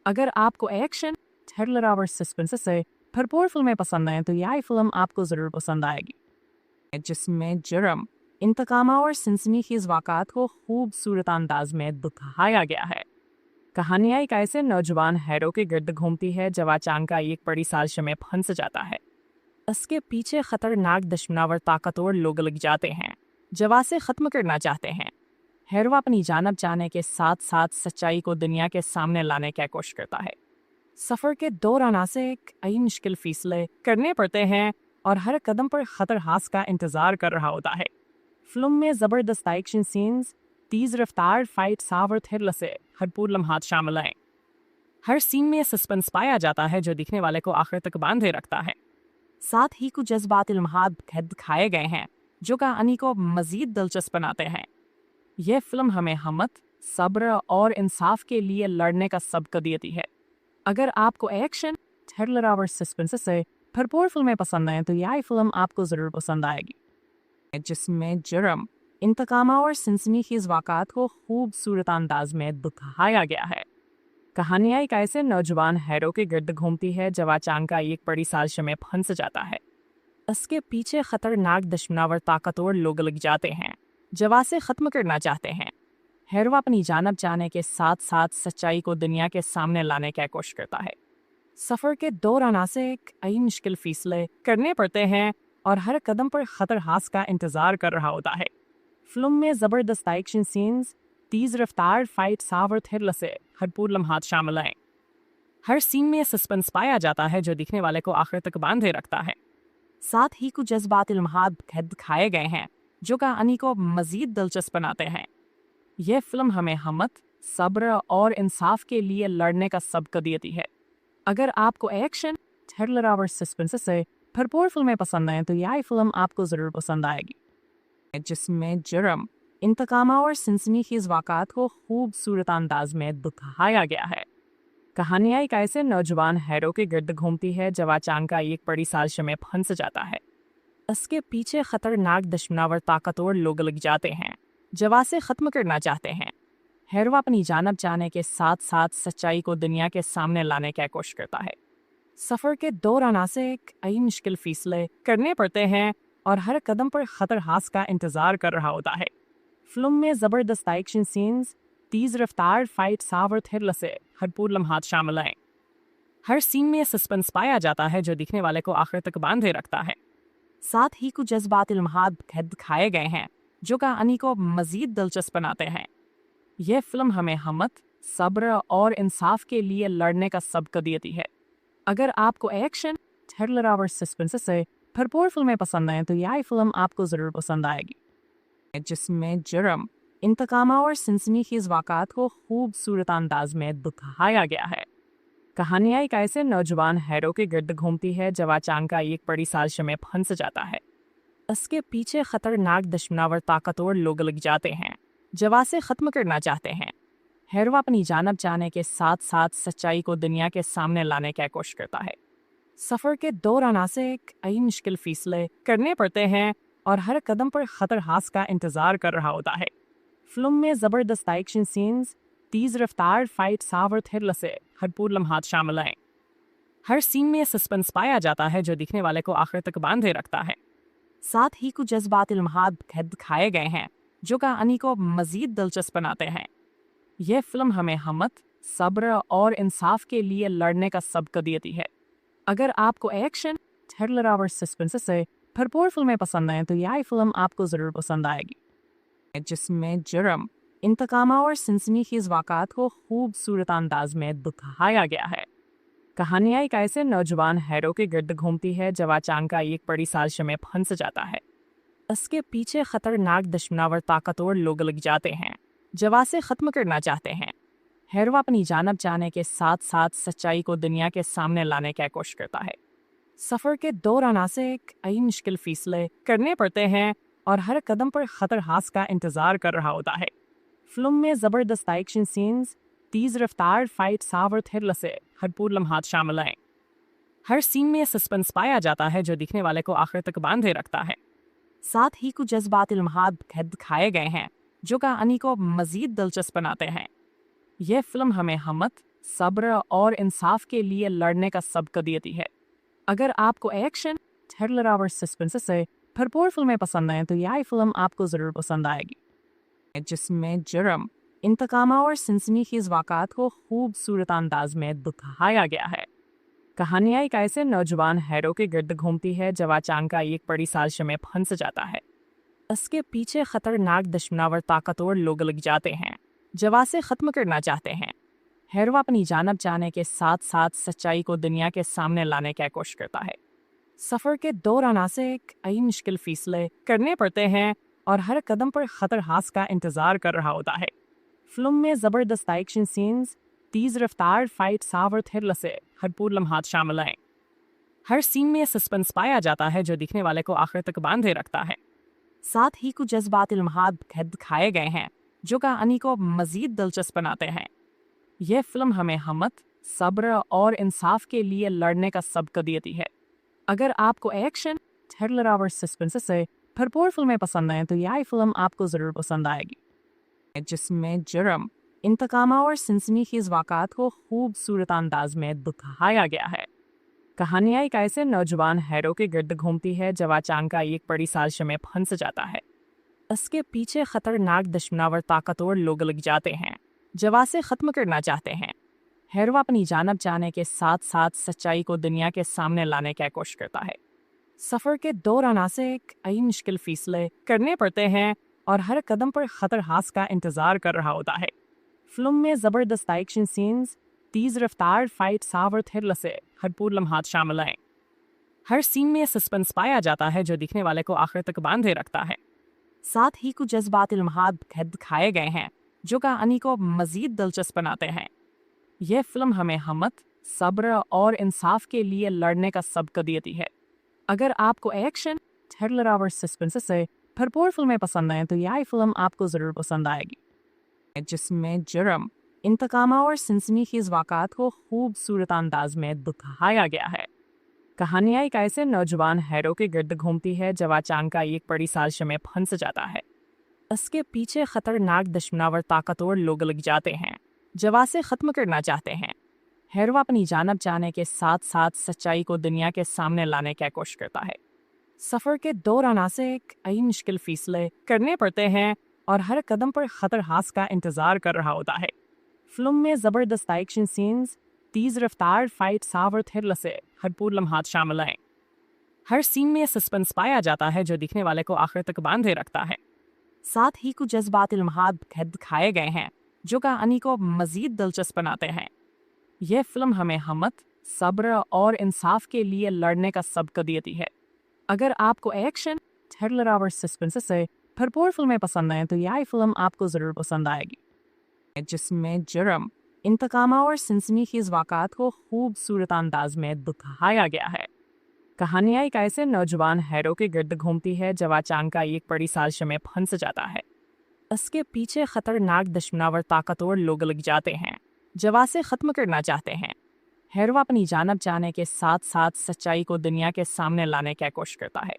اگر آپ کو ایکشن، تھرلر اور سسپنس سے بھرپور فلمیں پسند ہیں تو یہ فلم آپ کو ضرور پسند آئے گی، جس میں جرم، انتقام اور سنسنی خیز واقعات کو خوبصورت انداز میں دکھایا گیا ہے۔ کہانی ایک ایسے نوجوان ہیرو کے گرد گھومتی ہے جو اچانک ایک بڑی سازش میں پھنس جاتا ہے۔ اس کے پیچھے خطرناک دشمناور طاقتور لوگ لگ جاتے ہیں جو اسے ختم کرنا چاہتے ہیں۔ ہیرو اپنی جانب جانے کے ساتھ ساتھ سچائی کو دنیا کے سامنے لانے کی کوشش کرتا ہے۔ سفر کے دوران اسے کئی مشکل فیصلے کرنے پڑتے ہیں اور ہر قدم پر خطر ہاس کا انتظار کر رہا ہوتا ہے۔ فلم میں زبردست ایکشن سینز، تیز رفتار فائٹس اور تھرل سے بھرپور لمحات شامل ہیں۔ ہر سین میں سسپنس پایا جاتا ہے جو دیکھنے والے کو آخر تک باندھے رکھتا ہے۔ ساتھ ہی کچھ جذباتی لمحات دکھائے گئے ہیں جو کہانی کو مزید دلچسپ بناتے ہیں۔ یہ فلم ہمیں ہمت، صبر اور انصاف کے لیے لڑنے کا سبق دیتی ہے۔ اگر آپ کو ایکشن، تھرلر اور سسپنس سے بھرپور فلمیں پسند ہیں تو یہ فلم آپ کو ضرور پسند آئے گی، جس میں جرم، انتقام اور سنسنی خیز واقعات کو خوبصورت انداز میں دکھایا گیا ہے۔ کہانی ایک ایسے نوجوان ہیرو کے گرد گھومتی ہے جو اچانک ایک بڑی سازش میں پھنس جاتا ہے۔ اس کے پیچھے خطرناک دشمناور طاقتور لوگ لگ جاتے ہیں جو اسے ختم کرنا چاہتے ہیں۔ ہیرو اپنی جانب جانے کے ساتھ ساتھ سچائی کو دنیا کے سامنے لانے کی کوشش کرتا ہے۔ سفر کے دوران اسے کئی مشکل فیصلے کرنے پڑتے ہیں اور ہر قدم پر خطر ہاس کا انتظار کر رہا ہوتا ہے۔ فلم میں زبردست ایکشن سینز، تیز رفتار فائٹس اور تھرل سے بھرپور لمحات شامل ہیں۔ ہر سین میں سسپنس پایا جاتا ہے جو دیکھنے والے کو آخر تک باندھے رکھتا ہے۔ ساتھ ہی کچھ جذباتی لمحات دکھائے گئے ہیں جو کہانی کو مزید دلچسپ بناتے ہیں۔ یہ فلم ہمیں ہمت، صبر اور انصاف کے لیے لڑنے کا سبق دیتی ہے۔ اگر آپ کو ایکشن، تھرلر اور سسپنس سے بھرپور فلمیں پسند ہیں تو یہ فلم آپ کو ضرور پسند آئے گی، جس میں جرم، انتقام اور سنسنی خیز واقعات کو خوبصورت انداز میں دکھایا گیا ہے۔ کہانی ایک ایسے نوجوان ہیرو کے گرد گھومتی ہے جو اچانک ایک بڑی سازش میں پھنس جاتا ہے۔ اس کے پیچھے خطرناک دشمناور طاقتور لوگ لگ جاتے ہیں جو اسے ختم کرنا چاہتے ہیں۔ ہیرو اپنی جانب جانے کے ساتھ ساتھ سچائی کو دنیا کے سامنے لانے کی کوشش کرتا ہے۔ सफ़र के दौरान से कई मुश्किल फैसले करने पड़ते हैं और हर कदम पर खतर हास का इंतज़ार कर रहा होता है। फिल्म में ज़बरदस्त एक्शन सीन्स, तेज़ रफ्तार फाइट्स और थ्रिल से भरपूर लम्हात शामिल हैं। हर सीन में सस्पेंस पाया जाता है जो दिखने वाले को आखिर तक बांधे रखता है। साथ ही कुछ जज्बाती लम्हात दिखाए गए हैं जो कहानी को मज़ीद दिलचस्प बनाते हैं। यह फिल्म हमें हिम्मत, सब्र और इंसाफ के लिए लड़ने का सबक देती है। अगर आपको एक्शन, थ्रिलर और सस्पेंस से भरपूर फिल्में पसंद आएँ तो यह फिल्म आपको ज़रूर पसंद आएगी, जिसमें जुर्म, इंतकाम और सनसनीखेज़ वाक़ात को खूबसूरत अंदाज में दिखाया गया है। कहानियाँ एक ऐसे नौजवान हैरो के गिर्द घूमती है जब अचानक एक बड़ी साजिश में फंस जाता है। इसके पीछे खतरनाक दुश्मनावर ताकतवर लोग लग जाते हैं जो से ख़त्म करना चाहते हैं। हैरो अपनी जानब जाने के साथ साथ सच्चाई को दुनिया के सामने लाने की कोशिश करता है। सफ़र के दौरान से कई मुश्किल फैसले करने पड़ते हैं और हर कदम पर खतर हास का इंतज़ार कर रहा होता है। फिल्म में ज़बरदस्त एक्शन सीन्स, तेज़ रफ्तार फाइट्स और थ्रिल से भरपूर लम्हात शामिल हैं। हर सीन में सस्पेंस पाया जाता है जो दिखने वाले को आखिर तक बांधे रखता है। साथ ही कुछ जज्बाती लम्हात दिखाए गए हैं जो कहानी को मज़ीद दिलचस्प बनाते हैं। यह फिल्म हमें हिम्मत, सब्र और इंसाफ के लिए लड़ने का सबक देती है। अगर आपको एक्शन, थ्रिलर और सस्पेंस से भरपूर फिल्में पसंद आएँ तो यह फिल्म आपको ज़रूर पसंद आएगी, जिसमें जुर्म, इंतकाम और सनसनीखेज़ वाक़ात को खूबसूरत अंदाज में दिखाया गया है। कहानियाँ एक ऐसे नौजवान हैरो के गिर्द घूमती है जब अचानक एक बड़ी साजिश में फंस जाता है। इसके पीछे खतरनाक दुश्मनावर ताकतवर लोग लग जाते हैं जो से ख़त्म करना चाहते हैं। हैरो अपनी जानब जाने के साथ साथ सच्चाई को दुनिया के सामने लाने की कोशिश करता है। सफ़र के दौरान से कई मुश्किल फैसले करने पड़ते हैं और हर कदम पर खतर हास का इंतज़ार कर रहा होता है। फिल्म में ज़बरदस्त एक्शन सीन्स, तेज़ रफ्तार फाइट्स और थ्रिल से भरपूर लम्हात शामिल हैं। हर सीन में सस्पेंस पाया जाता है जो दिखने वाले को आखिर तक बांधे रखता है। साथ ही कुछ जज्बाती लम्हात दिखाए गए हैं जो कहानी को मज़ीद दिलचस्प बनाते हैं। यह फिल्म हमें हिम्मत, सब्र और इंसाफ के लिए लड़ने का सबक देती है। अगर आपको एक्शन, थ्रिलर और सस्पेंस से भरपूर फिल्में पसंद आएँ तो यह फिल्म आपको ज़रूर पसंद आएगी, जिसमें जुर्म, इंतकाम और सनसनीखेज़ वाक़ात को खूबसूरत अंदाज में दिखाया गया है। कहानियाँ एक ऐसे नौजवान हैरो के गिर्द घूमती है जब अचानक एक बड़ी साजिश में फंस जाता है। इसके पीछे खतरनाक दुश्मनावर ताकतवर लोग लग जाते हैं जो से ख़त्म करना चाहते हैं। हैरो अपनी जानब जाने के साथ साथ सच्चाई को दुनिया के सामने लाने की कोशिश करता है। सफ़र के दौरान से कई मुश्किल फैसले करने पड़ते हैं और हर कदम पर खतर हास का इंतज़ार कर रहा होता है। फिल्म में ज़बरदस्त एक्शन सीन्स, तेज़ रफ्तार फाइट्स और थ्रिल से भरपूर लम्हात शामिल हैं। हर सीन में सस्पेंस पाया जाता है जो दिखने वाले को आखिर तक बांधे रखता है। साथ ही कुछ जज्बाती लम्हात दिखाए गए हैं जो कहानी को मज़ीद दिलचस्प बनाते हैं। यह फिल्म हमें हिम्मत, सब्र और इंसाफ के लिए लड़ने का सबक देती है। अगर आपको एक्शन, थ्रिलर और सस्पेंस से भरपूर फिल्में पसंद आएँ तो यह फिल्म आपको ज़रूर पसंद आएगी, जिसमें जुर्म, इंतकाम और सनसनीखेज़ वाक़ात को खूबसूरत अंदाज में दिखाया गया है। कहानियाँ एक ऐसे नौजवान हैरो के गिर्द घूमती है जब अचानक एक बड़ी साजिश में फंस जाता है। इसके पीछे खतरनाक दुश्मनावर ताकतवर लोग लग जाते हैं जो से ख़त्म करना चाहते हैं। हैरो अपनी जानब जाने के साथ साथ सच्चाई को दुनिया के सामने लाने की कोशिश करता है। सफ़र के दौरान से कई मुश्किल फैसले करने पड़ते हैं और हर कदम पर खतर हास का इंतज़ार कर रहा होता है। फिल्म में ज़बरदस्त एक्शन सीन्स, तेज़ रफ्तार फाइट्स और थ्रिल से भरपूर लम्हात शामिल हैं। हर सीन में सस्पेंस पाया जाता है जो दिखने वाले को आखिर तक बांधे रखता है। साथ ही कुछ जज्बाती लम्हात दिखाए गए हैं जो कहानी को मज़ीद दिलचस्प बनाते हैं। यह फिल्म हमें हिम्मत, सब्र और इंसाफ के लिए लड़ने का सबक देती है। अगर आपको एक्शन, थ्रिलर और सस्पेंस से भरपूर फिल्में पसंद आएँ तो यह फिल्म आपको ज़रूर पसंद आएगी, जिसमें जुर्म, इंतकाम और सनसनीखेज़ वाक़ात को खूबसूरत अंदाज में दिखाया गया है। कहानियाँ एक ऐसे नौजवान हैरो के गिर्द घूमती है जब अचानक एक बड़ी साजिश में फंस जाता है। इसके पीछे खतरनाक दुश्मनावर ताकतवर लोग लग जाते हैं जो से ख़त्म करना चाहते हैं। हैरवा अपनी जानब जाने के साथ साथ सच्चाई को दुनिया के सामने लाने की कोशिश करता है। सफ़र के दौरान से कई मुश्किल फैसले करने पड़ते हैं और हर कदम पर खतर हास का इंतज़ार कर रहा होता है। फिल्म में ज़बरदस्त एक्शन सीन्स, तेज़ रफ्तार फाइट्स और थ्रिलर से भरपूर लम्हात शामिल हैं। हर सीन में सस्पेंस पाया जाता है जो दिखने वाले को आखिर तक बांधे रखता है। साथ ही कुछ जज्बाती लम्हात दिखाए गए हैं जो कहानी को मज़ीद दिलचस्प बनाते हैं। यह फिल्म हमें हिम्मत, सब्र और इंसाफ के लिए लड़ने का सबक देती है। अगर आपको एक्शन, थ्रिलर और सस्पेंस से भरपूर फिल्में पसंद हैं तो यह फिल्म आपको ज़रूर पसंद आएगी, जिसमें जुर्म, इंतकाम और सनसनीखेज़ वाक़ात को खूबसूरत अंदाज में दिखाया गया है। कहानियाँ एक ऐसे नौजवान हैरो के गिर्द घूमती है जब अचानक का एक बड़ी साजिश में फंस जाता है। इसके पीछे खतरनाक दुश्मनावर ताकतवर लोग लग जाते हैं जवा से ख़त्म करना चाहते हैं। हैरवा अपनी जानब जाने के साथ साथ सच्चाई को दुनिया के सामने लाने की कोशिश करता है।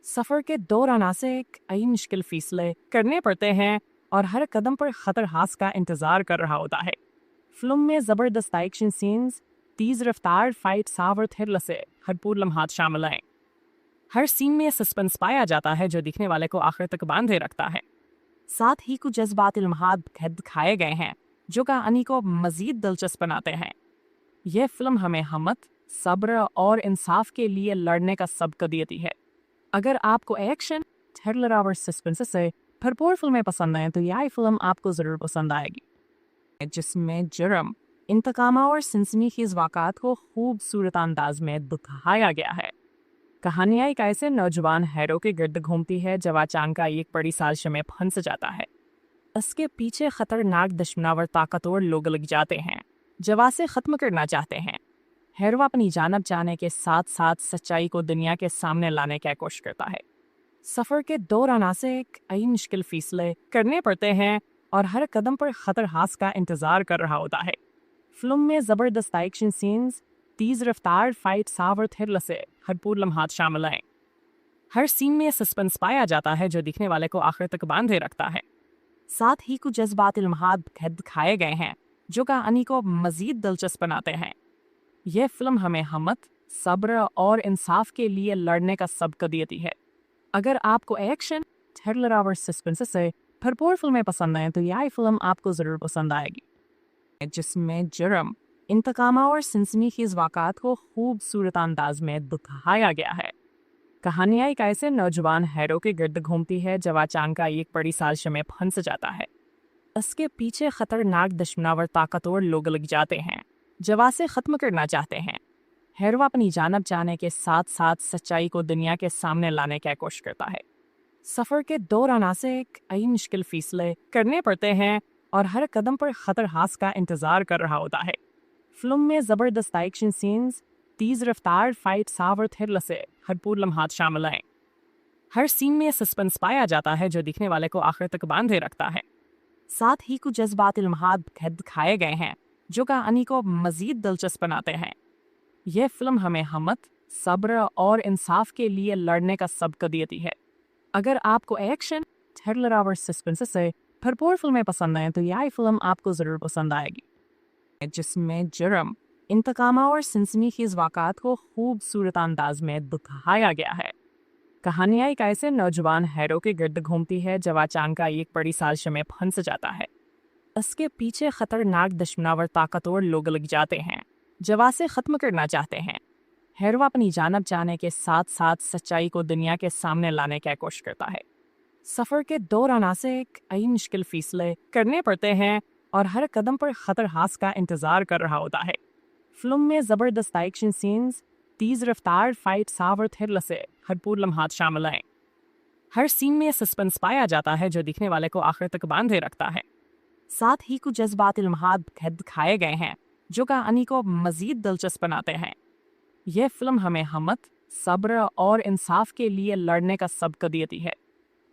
सफ़र के दौरान से कई मुश्किल फैसले करने पड़ते हैं और हर कदम पर खतर हास का इंतज़ार कर रहा होता है। फिल्म में ज़बरदस्त एक्शन सीन्स, तेज़ रफ्तार फाइट्स और थ्रिलर से भरपूर लम्हात शामिल हैं। हर सीन में सस्पेंस पाया जाता है जो दिखने वाले को आखिर तक बांधे रखता है। साथ ही कुछ जज्बाती लम्हात दिखाए गए हैं जो कहानी को मज़ीद दिलचस्प बनाते हैं। यह फिल्म हमें हिम्मत, सब्र और इंसाफ के लिए लड़ने का सबक देती है। अगर आपको एक्शन, थ्रिलर और सस्पेंस से भरपूर फिल्में पसंद हैं तो यह फिल्म आपको ज़रूर पसंद आएगी, जिसमें जुर्म, इंतकाम और सनसनीखेज़ वाक़ात को खूबसूरत अंदाज में दिखाया गया है। कहानियाँ एक ऐसे नौजवान हैरो के गिर्द घूमती है जब अचानक का एक बड़ी साजिश में फंस जाता है। इसके पीछे खतरनाक दुश्मनावर ताकतवर लोग लग जाते हैं जवा से ख़त्म करना चाहते हैं। हैरवा अपनी जानब जाने के साथ साथ सच्चाई को दुनिया के सामने लाने की कोशिश करता है। सफ़र के दौरान से कई मुश्किल फैसले करने पड़ते हैं और हर कदम पर खतर हास का इंतज़ार कर रहा होता है। फिल्म में ज़बरदस्त एक्शन सीन्स, तेज़ रफ्तार फाइट्स और थ्रिलर से भरपूर लम्हात शामिल हैं। हर सीन में सस्पेंस पाया जाता है जो दिखने वाले को आखिर तक बांधे रखता है। साथ ही कुछ जज्बाती लम्हात दिखाए गए हैं जो कहानी को मज़ीद दिलचस्प बनाते हैं। यह फिल्म हमें हिम्मत, सब्र और इंसाफ के लिए लड़ने का सबक देती है। अगर आपको एक्शन, थ्रिलर और सस्पेंस से भरपूर फिल्में पसंद हैं तो यह फिल्म आपको ज़रूर पसंद आएगी, जिसमें जुर्म, इंतकाम और सनसनीखेज़ वाक़ात को खूबसूरत अंदाज में दिखाया गया है। कहानियाँ एक ऐसे नौजवान हैरो के गिर्द घूमती है जब अचानक का एक बड़ी साजिश में फंस जाता है। इसके पीछे खतरनाक दुश्मनावर ताकतवर लोग लग जाते हैं जवा से ख़त्म करना चाहते हैं। हैरवा अपनी जानब जाने के साथ साथ सच्चाई को दुनिया के सामने लाने की कोशिश करता है। सफ़र के दौरान से कई मुश्किल फैसले करने पड़ते हैं और हर कदम पर खतर हास का इंतज़ार कर रहा होता है। फिल्म में ज़बरदस्त एक्शन सीन्स, तेज़ रफ्तार फाइट्स और थ्रिलर से भरपूर लम्हात शामिल हैं। हर सीन में सस्पेंस पाया जाता है जो दिखने वाले को आखिर तक बांधे रखता है। साथ ही कुछ जज्बाती लम्हात दिखाए गए हैं जो कहानी को मज़ीद दिलचस्प बनाते हैं। यह फिल्म हमें हिम्मत, सब्र और इंसाफ के लिए लड़ने का सबक देती है। अगर आपको एक्शन, थ्रिलर और सस्पेंस से भरपूर फिल्में पसंद हैं तो यह फिल्म आपको ज़रूर पसंद आएगी, जिसमें जुर्म, इंतकाम और सनसनीखेज़ वाक़ात को खूबसूरत अंदाज में दिखाया गया है। कहानियाँ एक ऐसे नौजवान हैरो के गिर्द घूमती है जब अचानक का एक बड़ी साजिश में फंस जाता है। इसके पीछे खतरनाक दुश्मनावर ताकतवर लोग लग जाते हैं जवा से ख़त्म करना चाहते हैं। हैरवा अपनी जानब जाने के साथ साथ सच्चाई को दुनिया के सामने लाने की कोशिश करता है। सफ़र के दौरान से कई मुश्किल फैसले करने पड़ते हैं और हर कदम पर खतर हास का इंतज़ार कर रहा होता है। फिल्म में ज़बरदस्त एक्शन सीन्स, तेज़ रफ्तार फाइट्स और थ्रिलर से भरपूर लम्हात शामिल हैं। हर सीन में सस्पेंस पाया जाता है जो दिखने वाले को आखिर तक बांधे रखता है। साथ ही कुछ जज्बाती लम्हात दिखाए गए हैं जो कहानी को मज़ीद दिलचस्प बनाते हैं। यह फिल्म हमें हिम्मत, सब्र और इंसाफ के लिए लड़ने का सबक देती है।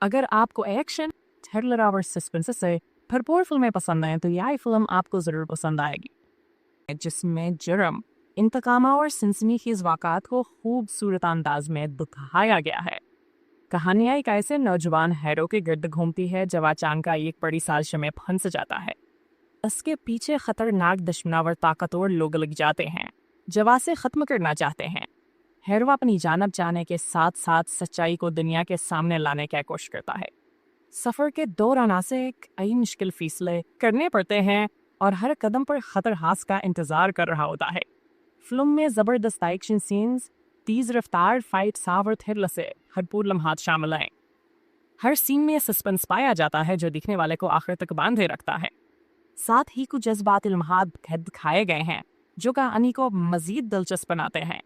अगर आपको एक्शन, थ्रिलर और सस्पेंस से भरपूर फिल्में पसंद हैं तो यह फिल्म आपको ज़रूर पसंद आएगी, जिसमें जुर्म, इंतकाम और सनसनीखेज़ वाक़ात को खूबसूरत अंदाज में दिखाया गया है। कहानियाँ एक ऐसे नौजवान हैरो के गिर्द घूमती है जब अचानक का एक बड़ी साजिश में फंस जाता है। इसके पीछे खतरनाक दुश्मनावर ताकतवर लोग लग जाते हैं जवा से खत्म करना चाहते हैं। हैरवा अपनी जानब जाने के साथ साथ सच्चाई को दुनिया के सामने लाने की कोशिश करता है। सफर के दौरान से कई मुश्किल फैसले करने पड़ते हैं और हर कदम पर खतर हास का इंतजार कर रहा होता है। फिल्म में जबरदस्त एक्शन सीन्स, तेज रफ्तार फाइट सावर थ्रिल से भरपूर लम्हात शामिल हैं। हर सीन में सस्पेंस पाया जाता है जो दिखने वाले को आखिर तक बांधे रखता है। साथ ही कुछ जज्बाती लम्हात दिखाए गए हैं जो कहानी को मजीद दिलचस्प बनाते हैं।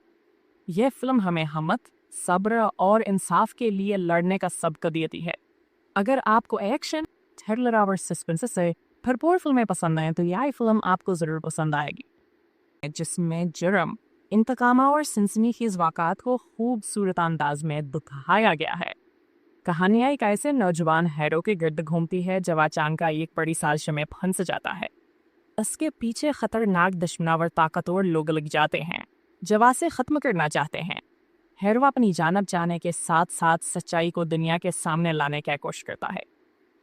यह फिल्म हमें हिम्मत, सब्र और इंसाफ के लिए लड़ने का सबक देती है। अगर आपको एक्शन, थ्रिलर और सस्पेंस से भरपूर फिल्में पसंद आएं तो यह फिल्म आपको ज़रूर पसंद आएगी, जिसमें जुर्म, इंतकाम और सनसनीखेज वाक़ात को खूबसूरत अंदाज में दिखाया गया है। कहानियाँ एक ऐसे नौजवान हैरो के गिर्द घूमती है जब अचानक एक बड़ी साजिश में फंस जाता है। इसके पीछे खतरनाक दुश्मनावर ताकतवर लोग लग जाते हैं जवा से खत्म करना चाहते हैं। हैरवा अपनी जानब जाने के साथ साथ सच्चाई को दुनिया के सामने लाने की कोशिश करता है।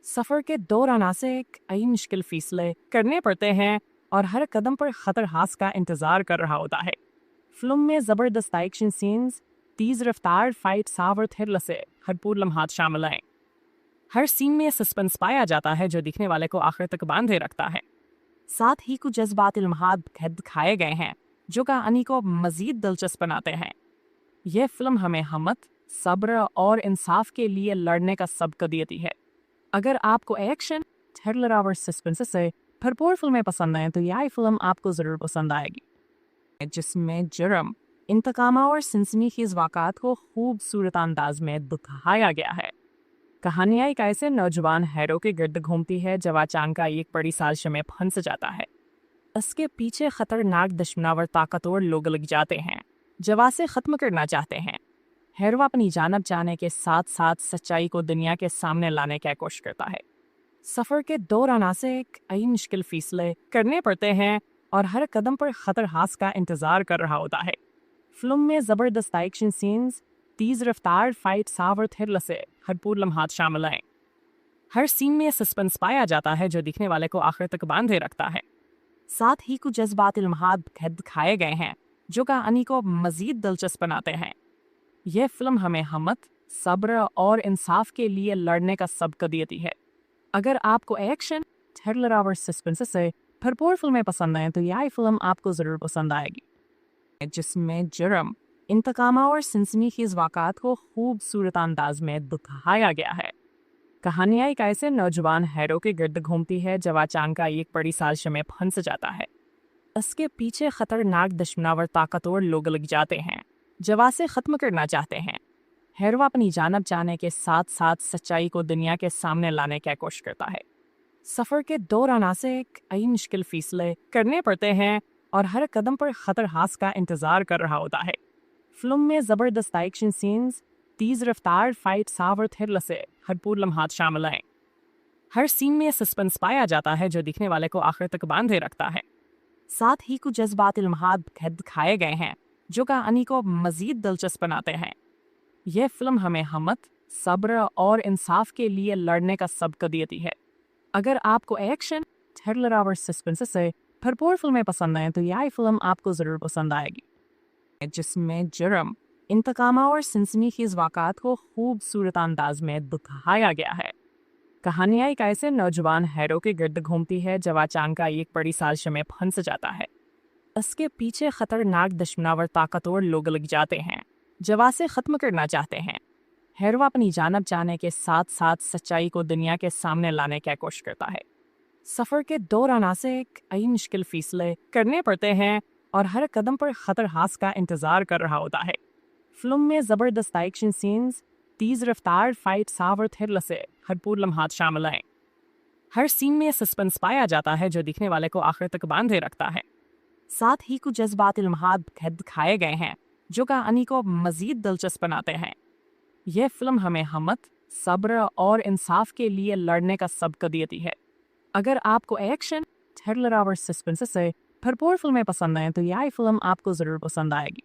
सफर के दौरान से कई मुश्किल फैसले करने पड़ते हैं और हर कदम पर खतर हास का इंतजार कर रहा होता है। फिल्म में जबरदस्त एक्शन सीन्स, तेज रफ्तार फाइट सावर थ्रिल से भरपूर लम्हात शामिल हैं। हर सीन में सस्पेंस पाया जाता है जो दिखने वाले को आखिर तक बांधे रखता है। साथ ही कुछ जज्बाती लम्हात दिखाए गए हैं जो कहानी को मजीद दिलचस्प बनाते हैं। यह फिल्म हमें हिम्मत, सब्र और इंसाफ के लिए लड़ने का सबक देती है। अगर आपको एक्शन, थ्रिलर और सस्पेंस से भरपूर फिल्में पसंद आएं तो यह फिल्म आपको ज़रूर पसंद आएगी, जिसमें जुर्म, इंतकाम और सनसनीखेज वाक़ात को खूबसूरत अंदाज में दिखाया गया है। कहानियाँ एक ऐसे नौजवान हैरो के गिर्द घूमती है जब अचानक एक बड़ी साजिश में फंस जाता है। इसके पीछे खतरनाक दुश्मनावर ताकतवर लोग लग जाते हैं जवा से खत्म करना चाहते हैं। हैरवा अपनी जानब जाने के साथ साथ सच्चाई को दुनिया के सामने लाने की कोशिश करता है। सफर के दौरान से कई मुश्किल फैसले करने पड़ते हैं और हर कदम पर खतर हास का इंतजार कर रहा होता है। फिल्म में जबरदस्त एक्शन सीन्स, तेज रफ्तार फाइट सावर थ्रिल से भरपूर लम्हात शामिल हैं। हर सीन में सस्पेंस पाया जाता है जो दिखने वाले को आखिर तक बांधे रखता है। साथ ही कुछ जज्बाती लम्हात दिखाए गए हैं जो कहानी को मजीद दिलचस्प बनाते हैं। यह फिल्म हमें हिम्मत, सब्र और इंसाफ के लिए लड़ने का सबक देती है। अगर आपको एक्शन, थ्रिलर और सस्पेंस से भरपूर फिल्में पसंद आएं तो यह फिल्म आपको ज़रूर पसंद आएगी, जिसमें जुर्म, इंतकाम और सनसनीखेज वाक़ात को खूबसूरत अंदाज में दिखाया गया है। कहानियाँ एक ऐसे नौजवान हैरो के गिर्द घूमती है जब अचानक एक बड़ी साजिश में फंस जाता है। इसके पीछे खतरनाक दुश्मनावर ताकतवर लोग लग जाते हैं जवा से खत्म करना चाहते हैं। हैरवा अपनी जानब जाने के साथ साथ सच्चाई को दुनिया के सामने लाने की कोशिश करता है। सफर के दौरान से कई मुश्किल फैसले करने पड़ते हैं और हर कदम पर खतर हास का इंतजार कर रहा होता है। फिल्म में जबरदस्त एक्शन सीन्स, तेज रफ्तार फाइट सावर थ्रिल से भरपूर लम्हात शामिल हैं। हर सीन में सस्पेंस पाया जाता है जो दिखने वाले को आखिर तक बांधे रखता है। साथ ही कुछ जज्बाती लम्हात दिखाए गए हैं जो कहानी को मजीद दिलचस्प बनाते हैं। यह फिल्म हमें हिम्मत, सब्र और इंसाफ के लिए लड़ने का सबक देती है। अगर आपको एक्शन, थ्रिलर और सस्पेंस से भरपूर फिल्में पसंद आएं तो यह फिल्म आपको ज़रूर पसंद आएगी, जिसमें जुर्म, इंतकाम और सनसनीखेज वाक़ात को खूबसूरत अंदाज में दिखाया गया है। कहानियाँ एक ऐसे नौजवान हैरो के गिर्द घूमती है जब अचानक एक बड़ी साजिश में फंस जाता है। इसके पीछे खतरनाक दुश्मनावर ताकतवर लोग लग जाते हैं जवा से खत्म करना चाहते हैं। हैरवा अपनी जानब जाने के साथ साथ सच्चाई को दुनिया के सामने लाने की कोशिश करता है। सफर के दौरान से कई मुश्किल फैसले करने पड़ते हैं और हर कदम पर खतर हास का इंतजार कर रहा होता है। फिल्म में जबरदस्त एक्शन सीन्स, तेज रफ्तार फाइट सावर थ्रिल से भरपूर लम्हात शामिल हैं। हर सीन में सस्पेंस पाया जाता है जो दिखने वाले को आखिर तक बांधे रखता है। साथ ही कुछ जज्बाती लम्हात दिखाए गए हैं जो कहानी को मजीद दिलचस्प बनाते हैं। यह फिल्म हमें हिम्मत, सब्र और इंसाफ के लिए लड़ने का सबक देती है। अगर आपको एक्शन, थ्रिलर और सस्पेंस से भरपूर फिल्में पसंद आएं तो यह फिल्म आपको ज़रूर पसंद आएगी,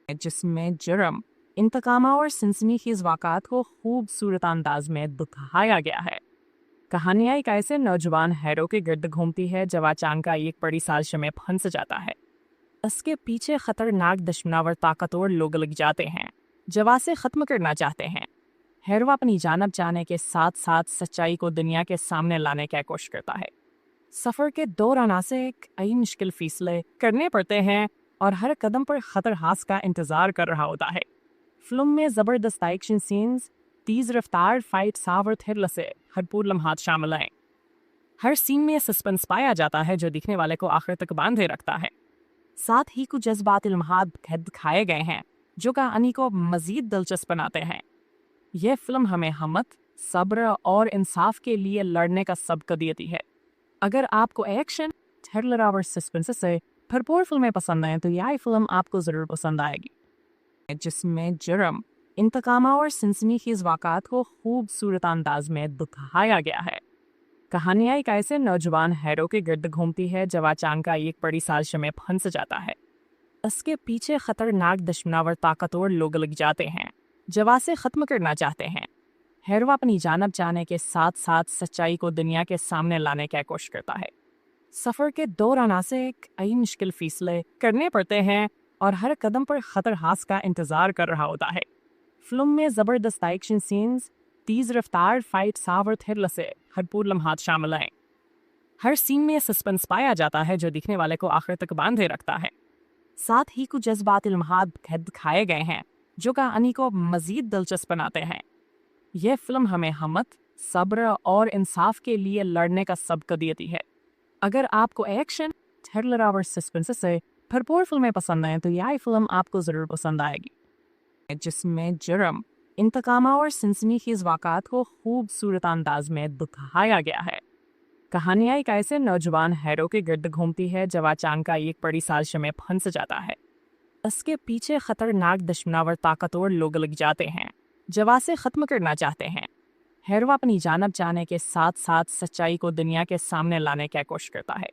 जिसमें जुर्म, इंतकाम और सनसनीखेज वाक़ात को खूबसूरत अंदाज में दिखाया गया है। कहानियाँ एक ऐसे नौजवान हैरो के गिर्द घूमती है जब अचानक एक बड़ी साजिश में फंस जाता है। उसके पीछे खतरनाक दुश्मनावर ताकतवर लोग लग जाते हैं जो उसे खत्म करना चाहते हैं। हैरो अपनी जानब जाने के साथ साथ सच्चाई को दुनिया के सामने लाने की कोशिश करता है। सफर के दौरान उसे कई मुश्किल फैसले करने पड़ते हैं और हर कदम पर खतरहास का इंतजार कर रहा होता है। फिल्म में जबरदस्त एक्शन सीन्स, तेज रफ्तार फाइट्स और थ्रिल से भरपूर लम्हात शामिल हैं। हर सीन में सस्पेंस पाया जाता है जो दिखने वाले को आखिर तक बांधे रखता है। साथ ही कुछ जज्बाती लम्हात दिखाए गए हैं जो कहानी को मजीद दिलचस्प बनाते हैं। यह फिल्म हमें हिम्मत, सब्र और इंसाफ के लिए लड़ने का सबक देती है। अगर आपको एक्शन, थ्रिलर और सस्पेंस से भरपूर फिल्में पसंद हैं तो यह फिल्म आपको ज़रूर पसंद आएगी, जिसमें जुर्म, इंतकाम और सनसनीखेज वाक़ात को खूबसूरत अंदाज में दिखाया गया है। कहानियाँ एक ऐसे नौजवान हैरो के गिर्द घूमती है जब अचानक एक बड़ी साजिश में फंस जाता है। उसके पीछे खतरनाक दुश्मनावर ताकतवर लोग लग जाते हैं जो उसे खत्म करना चाहते हैं। हैरो अपनी जानब जाने के साथ साथ सच्चाई को दुनिया के सामने लाने की कोशिश करता है। सफर के दौरान उसे कई मुश्किल फैसले करने पड़ते हैं और हर कदम पर खतरहास का इंतजार कर रहा होता है। फिल्म में जबरदस्त एक्शन सीन्स, तेज रफ्तार फाइट्स और थ्रिल से भरपूर लम्हात शामिल हैं। हर सीन में सस्पेंस पाया जाता है जो दिखने वाले को आखिर तक बांधे रखता है। साथ ही कुछ जज्बाती लम्हात दिखाए गए हैं जो कहानी को मजीद दिलचस्प बनाते हैं। यह फिल्म हमें हिम्मत, सब्र और इंसाफ के लिए लड़ने का सबक देती है। अगर आपको एक्शन, थ्रिलर और सस्पेंस से भरपूर फिल्में पसंद हैं तो यह फिल्म आपको ज़रूर पसंद आएगी, जिसमें जुर्म, इंतकाम और सनसनीखेज वाक़ात को खूबसूरत अंदाज में दिखाया गया है। कहानियाँ एक ऐसे नौजवान हैरो के गिर्द घूमती है जब अचानक एक बड़ी साजिश में फंस जाता है। उसके पीछे खतरनाक दुश्मनावर ताकतवर लोग लग जाते हैं जो उसे खत्म करना चाहते हैं। हैरो अपनी जानब जाने के साथ साथ सच्चाई को दुनिया के सामने लाने की कोशिश करता है।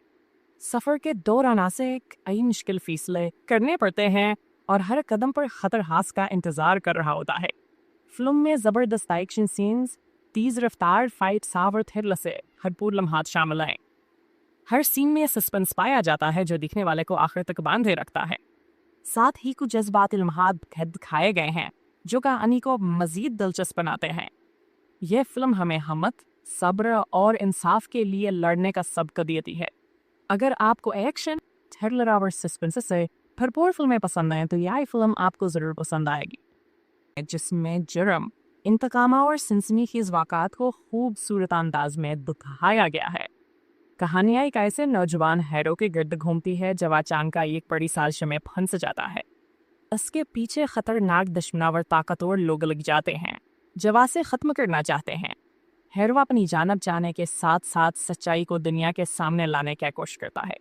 सफर के दौरान उसे कई मुश्किल फैसले करने पड़ते हैं और हर कदम पर खतरहास का इंतजार कर रहा होता है। फिल्म में जबरदस्त एक्शन सीन्स, तेज रफ्तार फाइट्स और थ्रिल से भरपूर लम्हात शामिल हैं। हर सीन में सस्पेंस पाया जाता है जो दिखने वाले को आखिर तक बांधे रखता है। साथ ही कुछ जज्बाती लम्हात दिखाए गए हैं जो कहानी को मजीद दिलचस्प बनाते हैं। यह फिल्म हमें हिम्मत, सब्र और इंसाफ के लिए लड़ने का सबक देती है। अगर आपको एक्शन, थ्रिलर और सस्पेंस से भरपूर फिल्में पसंद हैं तो यह फिल्म आपको ज़रूर पसंद आएगी, जिसमें जुर्म, इंतकाम और सनसनीखेज वाक़ात को खूबसूरत अंदाज में दिखाया गया है। कहानियाँ एक ऐसे नौजवान हैरो के गिर्द घूमती है जब अचानक एक बड़ी साजिश में फंस जाता है। उसके पीछे खतरनाक दुश्मनावर ताकतवर लोग लग जाते हैं जो उसे खत्म करना चाहते हैं। हैरो अपनी जानब जाने के साथ साथ सच्चाई को दुनिया के सामने लाने की कोशिश करता है।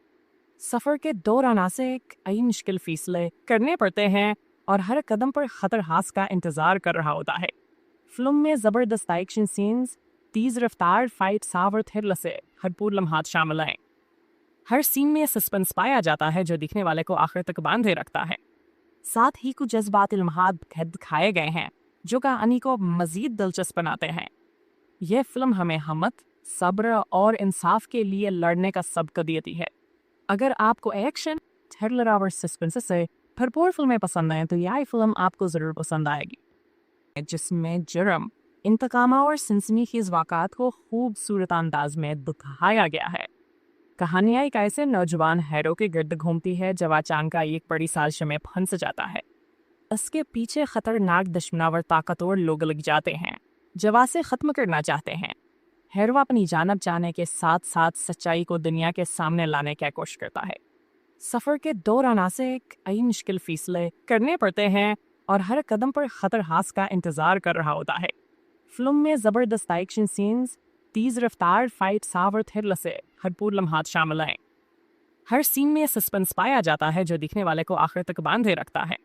सफर के दौरान उसे कई मुश्किल फैसले करने पड़ते हैं और हर कदम पर खतरहास का इंतजार कर रहा होता है। फिल्म में जबरदस्त एक्शन सीन्स, तेज रफ्तार फाइट्स और थ्रिल से भरपूर लम्हात शामिल हैं। हर सीन में सस्पेंस पाया जाता है जो दिखने वाले को आखिर तक बांधे रखता है। साथ ही कुछ जज्बाती लम्हात दिखाए गए हैं जो कहानी को मजीद दिलचस्प बनाते हैं। यह फिल्म हमें हिम्मत, सब्र और इंसाफ के लिए लड़ने का सबक देती है। अगर आपको एक्शन, थ्रिलर और सस्पेंस से भरपूर फिल्में पसंद हैं तो यह फिल्म आपको ज़रूर पसंद आएगी, जिसमें जुर्म, इंतकाम और सनसनीखेज वाक़ात को खूबसूरत अंदाज में दिखाया गया है। कहानियाँ एक ऐसे नौजवान हैरो के गिर्द घूमती है जब अचानक एक बड़ी साजिश में फंस जाता है। उसके पीछे खतरनाक दुश्मनावर ताकतवर लोग लग जाते हैं जो उसे खत्म करना चाहते हैं। हैरो अपनी जानब जाने के साथ साथ सच्चाई को दुनिया के सामने लाने की कोशिश करता है। सफर के दौरान उसे कई मुश्किल फैसले करने पड़ते हैं और हर कदम पर खतरहास का इंतजार कर रहा होता है। फिल्म में जबरदस्त एक्शन सीन्स, तेज रफ्तार फाइट्स और थ्रिल से भरपूर लम्हात शामिल हैं। हर सीन में सस्पेंस पाया जाता है जो दिखने वाले को आखिर तक बांधे रखता है।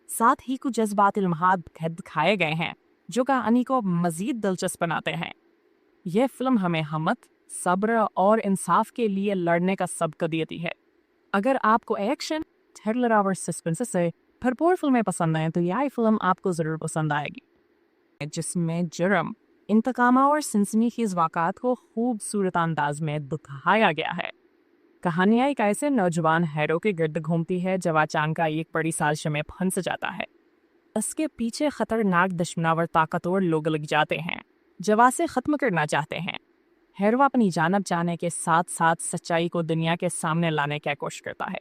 साथ ही कुछ जज्बाती लम्हात दिखाए गए हैं जो कहानी को मजीद दिलचस्प बनाते हैं। यह फिल्म हमें हिम्मत, सब्र और इंसाफ के लिए लड़ने का सबक देती है। अगर आपको एक्शन, थ्रिलर और सस्पेंस से भरपूर फिल्में पसंद हैं तो यह फिल्म आपको ज़रूर पसंद आएगी, जिसमें जुर्म, इंतकामा और सनसनीखेज वाक़ात को खूबसूरत अंदाज में दिखाया गया है। कहानियाँ एक ऐसे नौजवान हैरो के गिर्द घूमती है जब अचानक एक बड़ी साजिश में फंस जाता है। इसके पीछे खतरनाक दुश्मनावर ताकतवर लोग लग जाते हैं जो इसे खत्म करना चाहते हैं। हैरो अपनी जानब जाने के साथ साथ सच्चाई को दुनिया के सामने लाने की कोशिश करता है।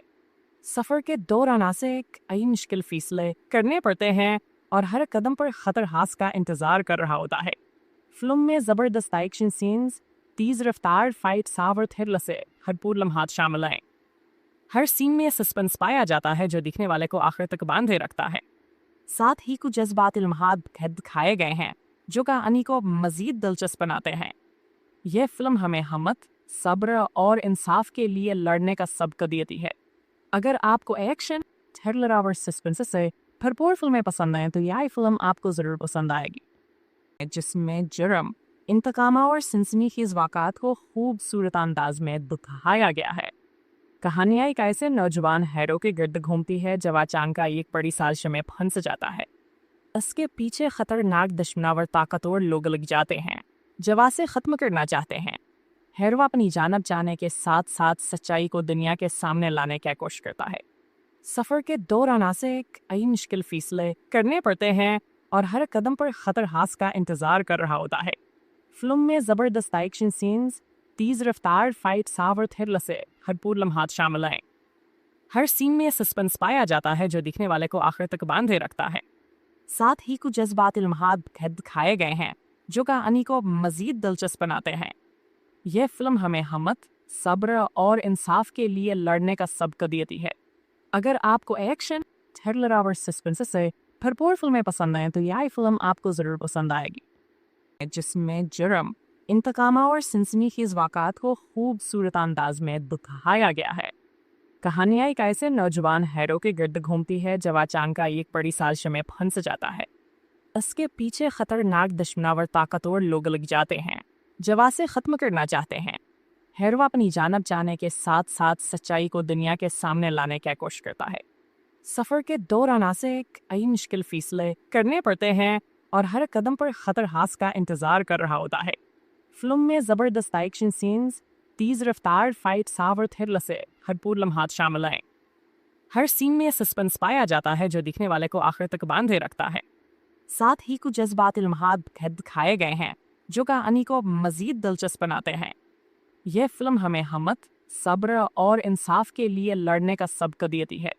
सफ़र के दौरान से कई मुश्किल फैसले करने पड़ते हैं और हर कदम पर खतर हास का इंतज़ार कर रहा होता है। फिल्म में ज़बरदस्त एक्शन सीन्स, तेज़ रफ्तार फाइट्स और थ्रिल से भरपूर लम्हात शामिल हैं। हर सीन में सस्पेंस पाया जाता है जो दिखने वाले को आखिर तक बांधे रखता है। साथ ही कुछ जज्बाती लम्हात दिखाए गए हैं जो कहानी को मज़ीद दिलचस्प बनाते हैं। यह फिल्म हमें हिम्मत, सब्र और इंसाफ के लिए लड़ने का सबक देती है। अगर आपको एक्शन, थ्रिलर और सस्पेंस से भरपूर फिल्में पसंद हैं तो यह फिल्म आपको ज़रूर पसंद आएगी, जिसमें जुर्म, इंतकामा और सनसनीखेज वाक़ात को खूबसूरत अंदाज में दिखाया गया है। कहानियाँ एक ऐसे नौजवान हैरो के गिर्द घूमती है जब अचानक एक बड़ी साजिश में फंस जाता है। इसके पीछे खतरनाक दुश्मनावर ताकतवर लोग लग जाते हैं जो इसे ख़त्म करना चाहते हैं। हैरो अपनी जानब जाने के साथ साथ सच्चाई को दुनिया के सामने लाने की कोशिश करता है। सफ़र के दौरान से कई मुश्किल फैसले करने पड़ते हैं और हर कदम पर खतर हास का इंतज़ार कर रहा होता है। फिल्म में ज़बरदस्त एक्शन सीन्स, तेज़ रफ्तार फाइट्स और थ्रिल से भरपूर लम्हात शामिल हैं। हर सीन में सस्पेंस पाया जाता है जो दिखने वाले को आखिर तक बांधे रखता है। साथ ही कुछ जज्बाती लम्हात दिखाए गए हैं जो कहानी को मज़ीद दिलचस्प बनाते हैं। यह फिल्म हमें हिम्मत, सब्र और इंसाफ के लिए लड़ने का सबक देती है। अगर आपको एक्शन, थ्रिलर और सस्पेंस से भरपूर फिल्में पसंद हैं तो यह फिल्म आपको ज़रूर पसंद आएगी, जिसमें जुर्म, इंतकामा और सनसनीखेज वाक़ात को खूबसूरत अंदाज में दिखाया गया है। कहानियाँ एक ऐसे नौजवान हैरो के गिर्द घूमती है जब अचानक एक बड़ी साजिश में फंस जाता है। इसके पीछे खतरनाक दुश्मनावर ताकतवर लोग लग जाते हैं जो इसे ख़त्म करना चाहते हैं। हैरो अपनी जानब जाने के साथ साथ सच्चाई को दुनिया के सामने लाने की कोशिश करता है। सफ़र के दौरान से कई मुश्किल फैसले करने पड़ते हैं और हर कदम पर खतर हास का इंतज़ार कर रहा होता है। फिल्म में ज़बरदस्त एक्शन सीन्स, तेज़ रफ्तार फाइट्स और थ्रिल से भरपूर लम्हात शामिल हैं। हर सीन में सस्पेंस पाया जाता है जो दिखने वाले को आखिर तक बांधे रखता है। साथ ही कुछ जज्बाती लम्हात दिखाए गए हैं जो कहानी को मज़ीद दिलचस्प बनाते हैं। यह फिल्म हमें हिम्मत, सब्र और इंसाफ के लिए लड़ने का सबक देती है।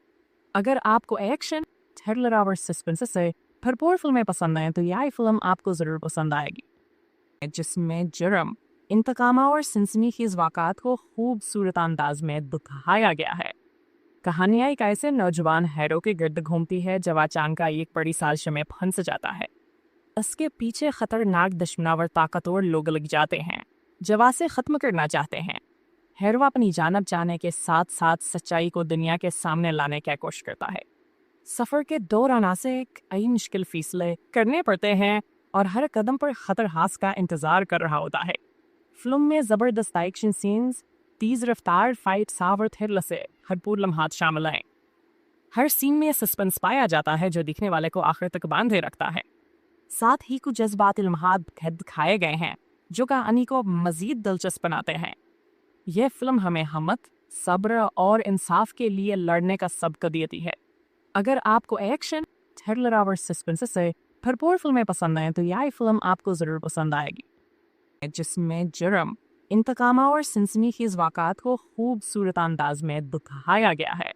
अगर आपको एक्शन, थ्रिलर और सस्पेंस से भरपूर फिल्में पसंद हैं तो यह फिल्म आपको ज़रूर पसंद आएगी, जिसमें जुर्म, इंतकामा और सनसनीखेज वाक़ात को खूबसूरत अंदाज में दिखाया गया है। कहानियाँ एक ऐसे नौजवान हैरो के गिर्द घूमती है जब अचानक एक बड़ी साजिश में फंस जाता है। इसके पीछे खतरनाक दुश्मनावर ताकतवर लोग लग जाते हैं जो इसे ख़त्म करना चाहते हैं। हैरो अपनी जानब जाने के साथ साथ सच्चाई को दुनिया के सामने लाने की कोशिश करता है। सफ़र के दौरान से कई मुश्किल फैसले करने पड़ते हैं और हर कदम पर खतर हास का इंतज़ार कर रहा होता है। फिल्म में ज़बरदस्त एक्शन सीन्स, तेज़ रफ्तार फाइट्स और थ्रिल से भरपूर लम्हात शामिल हैं। हर सीन में सस्पेंस पाया जाता है जो दिखने वाले को आखिर तक बांधे रखता है। साथ ही कुछ जज्बाती लम्हात दिखाए गए हैं जो कहानी को मज़ीद दिलचस्प बनाते हैं। यह फिल्म हमें हिम्मत, सब्र और इंसाफ के लिए लड़ने का सबक देती है। अगर आपको एक्शन, थ्रिलर और सस्पेंस से भरपूर फिल्में पसंद हैं तो यह फिल्म आपको ज़रूर पसंद आएगी, जिसमें जुर्म, इंतकामा और सनसनीखेज वाक़ात को खूबसूरत अंदाज में दिखाया गया है।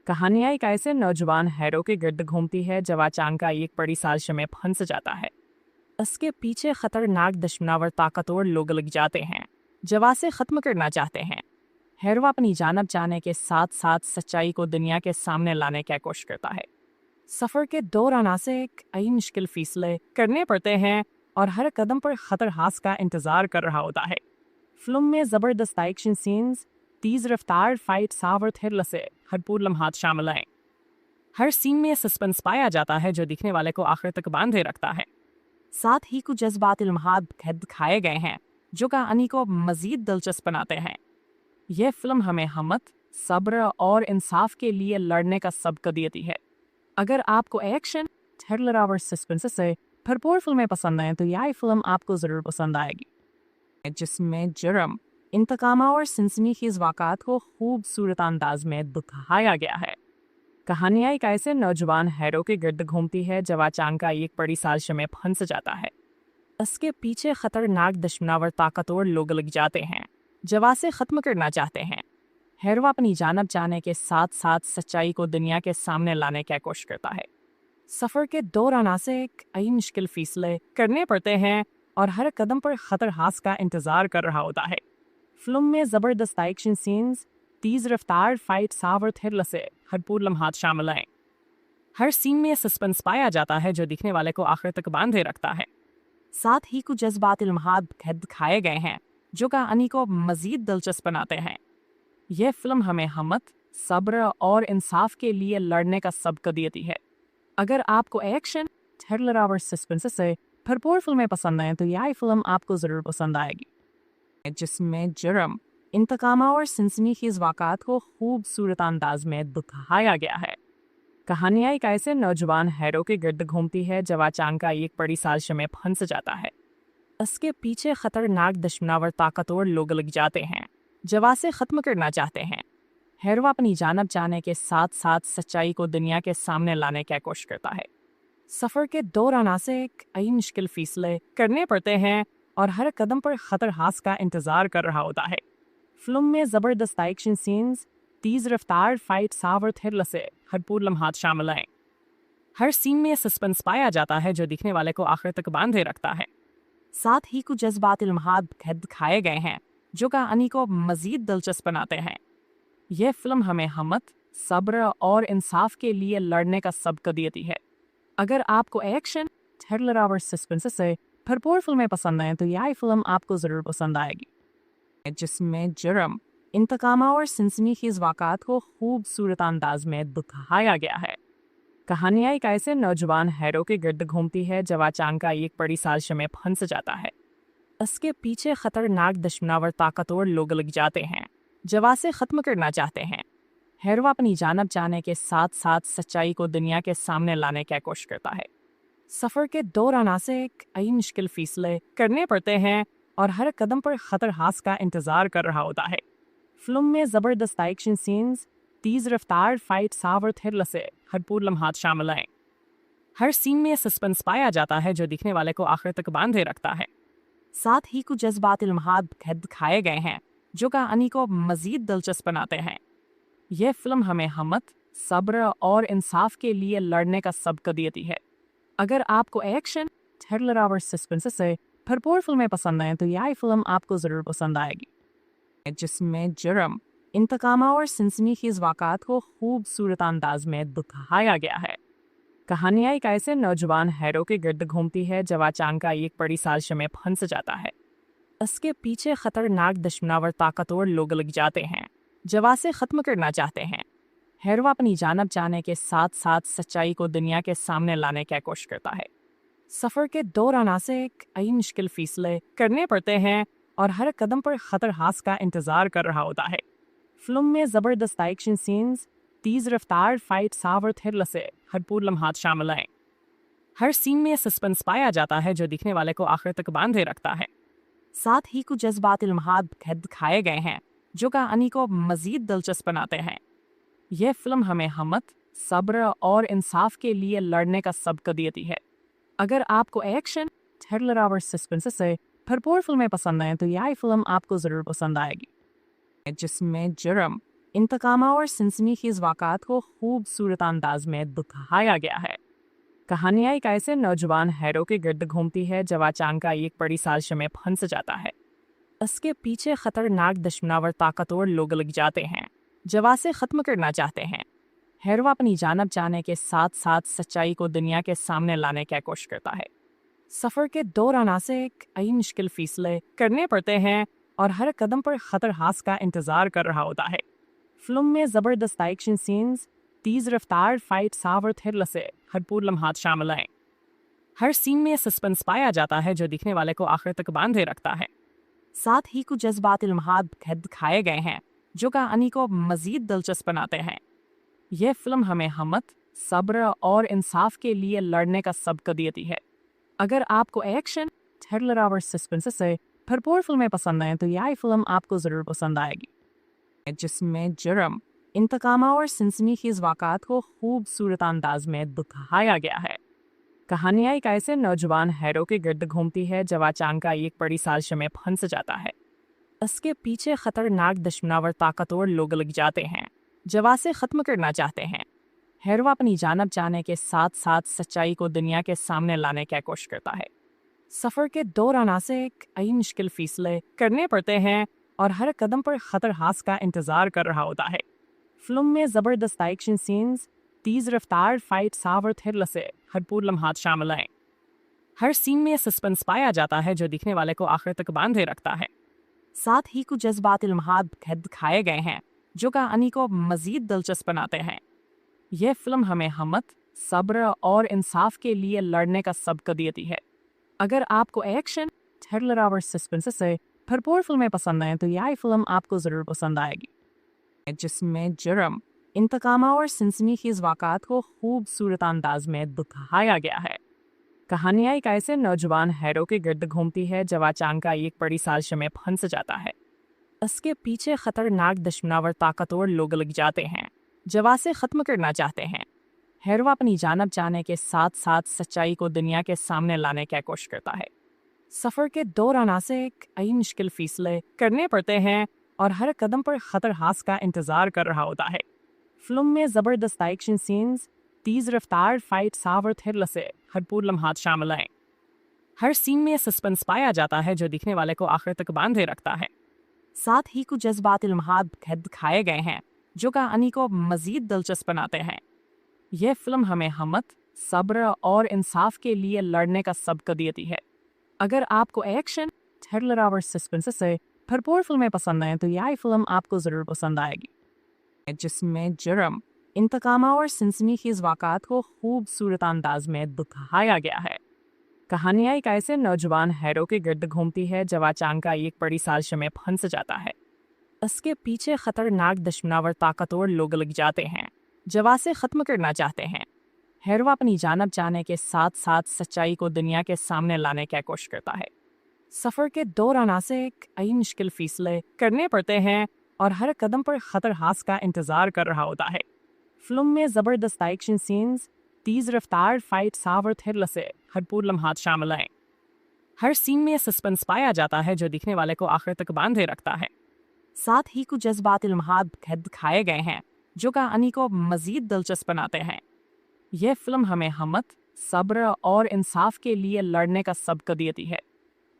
कहानियाँ एक ऐसे नौजवान हैरो के गिर्द घूमती है जब अचानक एक बड़ी साजिश में फंस जाता है। इसके पीछे खतरनाक दुश्मनावर ताकतवर लोग लग जाते हैं जो इसे ख़त्म करना चाहते हैं। हैरो अपनी जानब जाने के साथ साथ सच्चाई को दुनिया के सामने लाने की कोशिश करता है। सफ़र के दौरान से कई मुश्किल फैसले करने पड़ते हैं और हर कदम पर खतर हास का इंतज़ार कर रहा होता है। फिल्म में ज़बरदस्त एक्शन सीन्स, तेज़ रफ्तार फाइट्स और थ्रिल से भरपूर लम्हात शामिल हैं। हर सीन में सस्पेंस पाया जाता है जो दिखने वाले को आखिर तक बांधे रखता है। साथ ही कुछ जज्बाती लम्हात दिखाए गए हैं जो कहानी को मज़ीद दिलचस्प बनाते हैं। यह फिल्म हमें हिम्मत, सब्र और इंसाफ के लिए लड़ने का सबक देती है। अगर आपको एक्शन, थ्रिलर और सस्पेंस से भरपूर फिल्में पसंद आएं तो यह फिल्म आपको ज़रूर पसंद आएगी, जिसमें जुर्म, इंतकामा और सनसनीखेज़ वाक़ात को खूबसूरत अंदाज में दिखाया गया है। कहानियाँ एक ऐसे नौजवान हैरो के गिर्द घूमती है जब अचानक एक बड़ी साजिश में फंस जाता है। इसके पीछे खतरनाक दुश्मनावर ताकतवर लोग लग जाते हैं, जवा से ख़त्म करना चाहते हैं। हैरो अपनी जानब जाने के साथ साथ सच्चाई को दुनिया के सामने लाने की कोशिश करता है। सफ़र के दौरान से कई मुश्किल फैसले करने पड़ते हैं और हर कदम पर खतर हास का इंतज़ार कर रहा होता है। फिल्म में ज़बरदस्त एक्शन सीन्स, तेज़ रफ्तार फाइट्स और थ्रिल से भरपूर लम्हात शामिल हैं। हर सीन में सस्पेंस पाया जाता है जो दिखने वाले को आखिर तक बांधे रखता है। साथ ही कुछ जज्बाती लम्हात दिखाए गए हैं जो कहानी को मज़ीद दिलचस्प बनाते हैं। यह फिल्म हमें हिम्मत, सब्र और इंसाफ के लिए लड़ने का सबक देती है। अगर आपको एक्शन, थ्रिलर और सस्पेंस से भरपूर फिल्में पसंद आएं तो यह फिल्म आपको ज़रूर पसंद आएगी, जिसमें जुर्म, इंतकामा और सनसनीखेज़ वाक़ात को खूबसूरत अंदाज में दिखाया गया है। कहानियाँ एक ऐसे नौजवान हैरो के गिर्द घूमती है जब अचानक एक बड़ी साजिश में फंस जाता है। इसके पीछे खतरनाक दुश्मनावर ताकतवर लोग लग जाते हैं, जवा से ख़त्म करना चाहते हैं। हैरो अपनी जानब जाने के साथ साथ सच्चाई को दुनिया के सामने लाने की कोशिश करता है। सफ़र के दौरान से कई मुश्किल फैसले करने पड़ते हैं और हर कदम पर खतर हास का इंतज़ार कर रहा होता है। फिल्म में ज़बरदस्त एक्शन सीन्स, तेज़ रफ्तार फाइट्स और थ्रिल से भरपूर लम्हात शामिल हैं। हर सीन में सस्पेंस पाया जाता है जो दिखने वाले को आखिर तक बांधे रखता है। साथ ही कुछ जज्बाती लम्हात दिखाए गए हैं जो कहानी को मज़ीद दिलचस्प बनाते हैं। यह फिल्म हमें हिम्मत, सब्र और इंसाफ के लिए लड़ने का सबक देती है। अगर आपको एक्शन, थ्रिलर और सस्पेंस से भरपूर फिल्में पसंद आएं तो यह फिल्म आपको ज़रूर पसंद आएगी, जिसमें जुर्म, इंतकामा और सनसनीखेज़ वाक़ात को खूबसूरत अंदाज में दिखाया गया है। कहानियाँ एक ऐसे नौजवान हैरो के गिर्द घूमती है जब अचानक एक बड़ी साजिश में फंस जाता है। इसके पीछे खतरनाक दुश्मनावर ताकतवर लोग लग जाते हैं, जवा से ख़त्म करना चाहते हैं। हैरो अपनी जानब जाने के साथ साथ सच्चाई को दुनिया के सामने लाने की कोशिश करता है। सफ़र के दौरान से कई मुश्किल फैसले करने पड़ते हैं और हर कदम पर खतर हास का इंतज़ार कर रहा होता है। फिल्म में ज़बरदस्त एक्शन सीन्स, तेज़ रफ्तार फाइट्स और थ्रिल से भरपूर लम्हात शामिल हैं। हर सीन में सस्पेंस पाया जाता है जो दिखने वाले को आखिर तक बांधे रखता है। साथ ही कुछ जज्बाती लम्हात दिखाए गए हैं जो कहानी को मज़ीद दिलचस्प बनाते हैं। यह फिल्म हमें हिम्मत, सब्र और इंसाफ के लिए लड़ने का सबक देती है। अगर आपको एक्शन, थ्रिलर और सस्पेंस से भरपूर फिल्में पसंद आएं तो यह फिल्म आपको ज़रूर पसंद आएगी, जिसमें जुर्म, इंतकामा और सनसनीखेज़ वाक़ात को खूबसूरत अंदाज में दिखाया गया है। कहानियाँ एक ऐसे नौजवान हैरो के गिर्द घूमती है जब अचानक एक बड़ी साजिश में फंस जाता है। इसके पीछे खतरनाक दुश्मनावर ताकतवर लोग लग जाते हैं, जवा से ख़त्म करना चाहते हैं। हैरो अपनी जानब जाने के साथ साथ सच्चाई को दुनिया के सामने लाने की कोशिश करता है। सफ़र के दौरान से कई मुश्किल फैसले करने पड़ते हैं और हर कदम पर खतर हास का इंतज़ार कर रहा होता है। फिल्म में ज़बरदस्त एक्शन सीन्स, तेज़ रफ्तार फाइट्स और थ्रिल से भरपूर लम्हात शामिल हैं। हर सीन में सस्पेंस पाया जाता है जो दिखने वाले को आखिर तक बांधे रखता है। साथ ही कुछ जज्बाती लम्हात दिखाए गए हैं जो कहानी को मज़ीद दिलचस्प बनाते हैं। यह फिल्म हमें हिम्मत, सब्र और इंसाफ के लिए लड़ने का सबक देती है। अगर आपको एक्शन, थ्रिलर और सस्पेंस से भरपूर फिल्में पसंद आएं तो यह फिल्म आपको ज़रूर पसंद आएगी, जिसमें जुर्म, इंतकामा और सनसनीखेज़ वाक़ात को खूबसूरत अंदाज में दिखाया गया है। कहानियाँ एक ऐसे नौजवान हैरो के गिर्द घूमती है जब अचानक एक बड़ी साजिश में फंस जाता है। इसके पीछे खतरनाक दुश्मनावर ताकतवर लोग लग जाते हैं, जवा से ख़त्म करना चाहते हैं। हैरो अपनी जानब जाने के साथ साथ सच्चाई को दुनिया के सामने लाने की कोशिश करता है। सफ़र के दौरान से कई मुश्किल फैसले करने पड़ते हैं और हर कदम पर खतर हास का इंतज़ार कर रहा होता है। फिल्म में ज़बरदस्त एक्शन सीन्स, तेज़ रफ्तार फाइट्स और थ्रिल से भरपूर लम्हात शामिल हैं। हर सीन में सस्पेंस पाया जाता है जो दिखने वाले को आखिर तक बांधे रखता है। साथ ही कुछ जज्बाती लम्हात दिखाए गए हैं जो कहानी को मज़ीद दिलचस्प बनाते हैं। यह फिल्म हमें हिम्मत, सब्र और इंसाफ के लिए लड़ने का सबक देती है। अगर आपको एक्शन, थ्रिलर और सस्पेंस से भरपूर फिल्में पसंद आए तो यह फिल्म आपको ज़रूर पसंद आएगी, जिसमें जुर्म, इंतकाम और सनसनीखेज वाक़ात को खूबसूरत अंदाज में दिखाया गया है। कहानियाँ एक ऐसे नौजवान हैरो के गिर्द घूमती है जब अचानक एक बड़ी साजिश में फंस जाता है। इसके पीछे खतरनाक दुश्मनावर ताकतवर लोग लग जाते हैं, जवा से ख़त्म करना चाहते हैं। हैरो अपनी जानब जाने के साथ साथ सच्चाई को दुनिया के सामने लाने की कोशिश करता है। सफ़र के दौरान से कई मुश्किल फैसले करने पड़ते हैं और हर कदम पर खतरहास का इंतज़ार कर रहा होता है। फिल्म में ज़बरदस्त एक्शन सीन्स, तेज़ रफ्तार फाइट्स और थ्रिलर से भरपूर लम्हात शामिल हैं। हर सीन में सस्पेंस पाया जाता है जो दिखने वाले को आखिर तक बांधे रखता है। साथ ही कुछ जज्बाती लम्हात दिखाए गए हैं जो कहानी को मज़ीद दिलचस्प बनाते हैं। यह फिल्म हमें हिम्मत, सब्र और इंसाफ के लिए लड़ने का सबक देती है। अगर आपको एक्शन, थ्रिलर और सस्पेंस से भरपूर फिल्में पसंद आए तो यह फिल्म आपको ज़रूर पसंद आएगी, जिसमें जुर्म, इंतकाम और सनसनीखेज वाक़ात को खूबसूरत अंदाज में दिखाया गया है। कहानियाँ एक ऐसे नौजवान हैरो के गिर्द घूमती है जब अचानक एक बड़ी साजिश में फंस जाता है। इसके पीछे खतरनाक दुश्मनावर ताकतवर लोग लग जाते हैं, जवा से ख़त्म करना चाहते हैं। हैरो अपनी जानब जाने के साथ साथ सच्चाई को दुनिया के सामने लाने की कोशिश करता है। सफ़र के दौरान से कई मुश्किल फैसले करने पड़ते हैं और हर कदम पर खतरहास का इंतज़ार कर रहा होता है। फिल्म में ज़बरदस्त एक्शन सीन्स, तेज़ रफ्तार फाइट्स और थ्रिलर से भरपूर लम्हात शामिल हैं। हर सीन में सस्पेंस पाया जाता है जो दिखने वाले को आखिर तक बांधे रखता है। साथ ही कुछ जज्बाती लम्हात दिखाए गए हैं जो कहानी को मज़ीद दिलचस्प बनाते हैं। यह फिल्म हमें हिम्मत, सब्र और इंसाफ के लिए लड़ने का सबक देती है। अगर आपको एक्शन, थ्रिलर और सस्पेंस से भरपूर फिल्में पसंद आए तो यह फिल्म आपको ज़रूर पसंद आएगी, जिसमें जुर्म, इंतकाम और सनसनीखेज वाक़ात को खूबसूरत अंदाज में दिखाया गया है। कहानियाँ एक ऐसे नौजवान हैरो के गिर्द घूमती है जब अचानक एक बड़ी साजिश में फंस जाता है। इसके पीछे खतरनाक दुश्मनावर ताकतवर लोग लग जाते हैं, जवा से ख़त्म करना चाहते हैं। हैरो अपनी जानब जाने के साथ साथ सच्चाई को दुनिया के सामने लाने की कोशिश करता है। सफ़र के दौरान से कई मुश्किल फैसले करने पड़ते हैं और हर कदम पर खतरहास का इंतज़ार कर रहा होता है। फिल्म में ज़बरदस्त एक्शन सीन्स, तेज़ रफ्तार फाइट्स और थ्रिलर से भरपूर लम्हात शामिल हैं। हर सीन में सस्पेंस पाया जाता है जो दिखने वाले को आखिर तक बांधे रखता है। साथ ही कुछ जज्बाती लम्हात दिखाए गए हैं जो कहानी को मज़ीद दिलचस्प बनाते हैं। यह फिल्म हमें हिम्मत, सब्र और इंसाफ के लिए लड़ने का सबक देती है।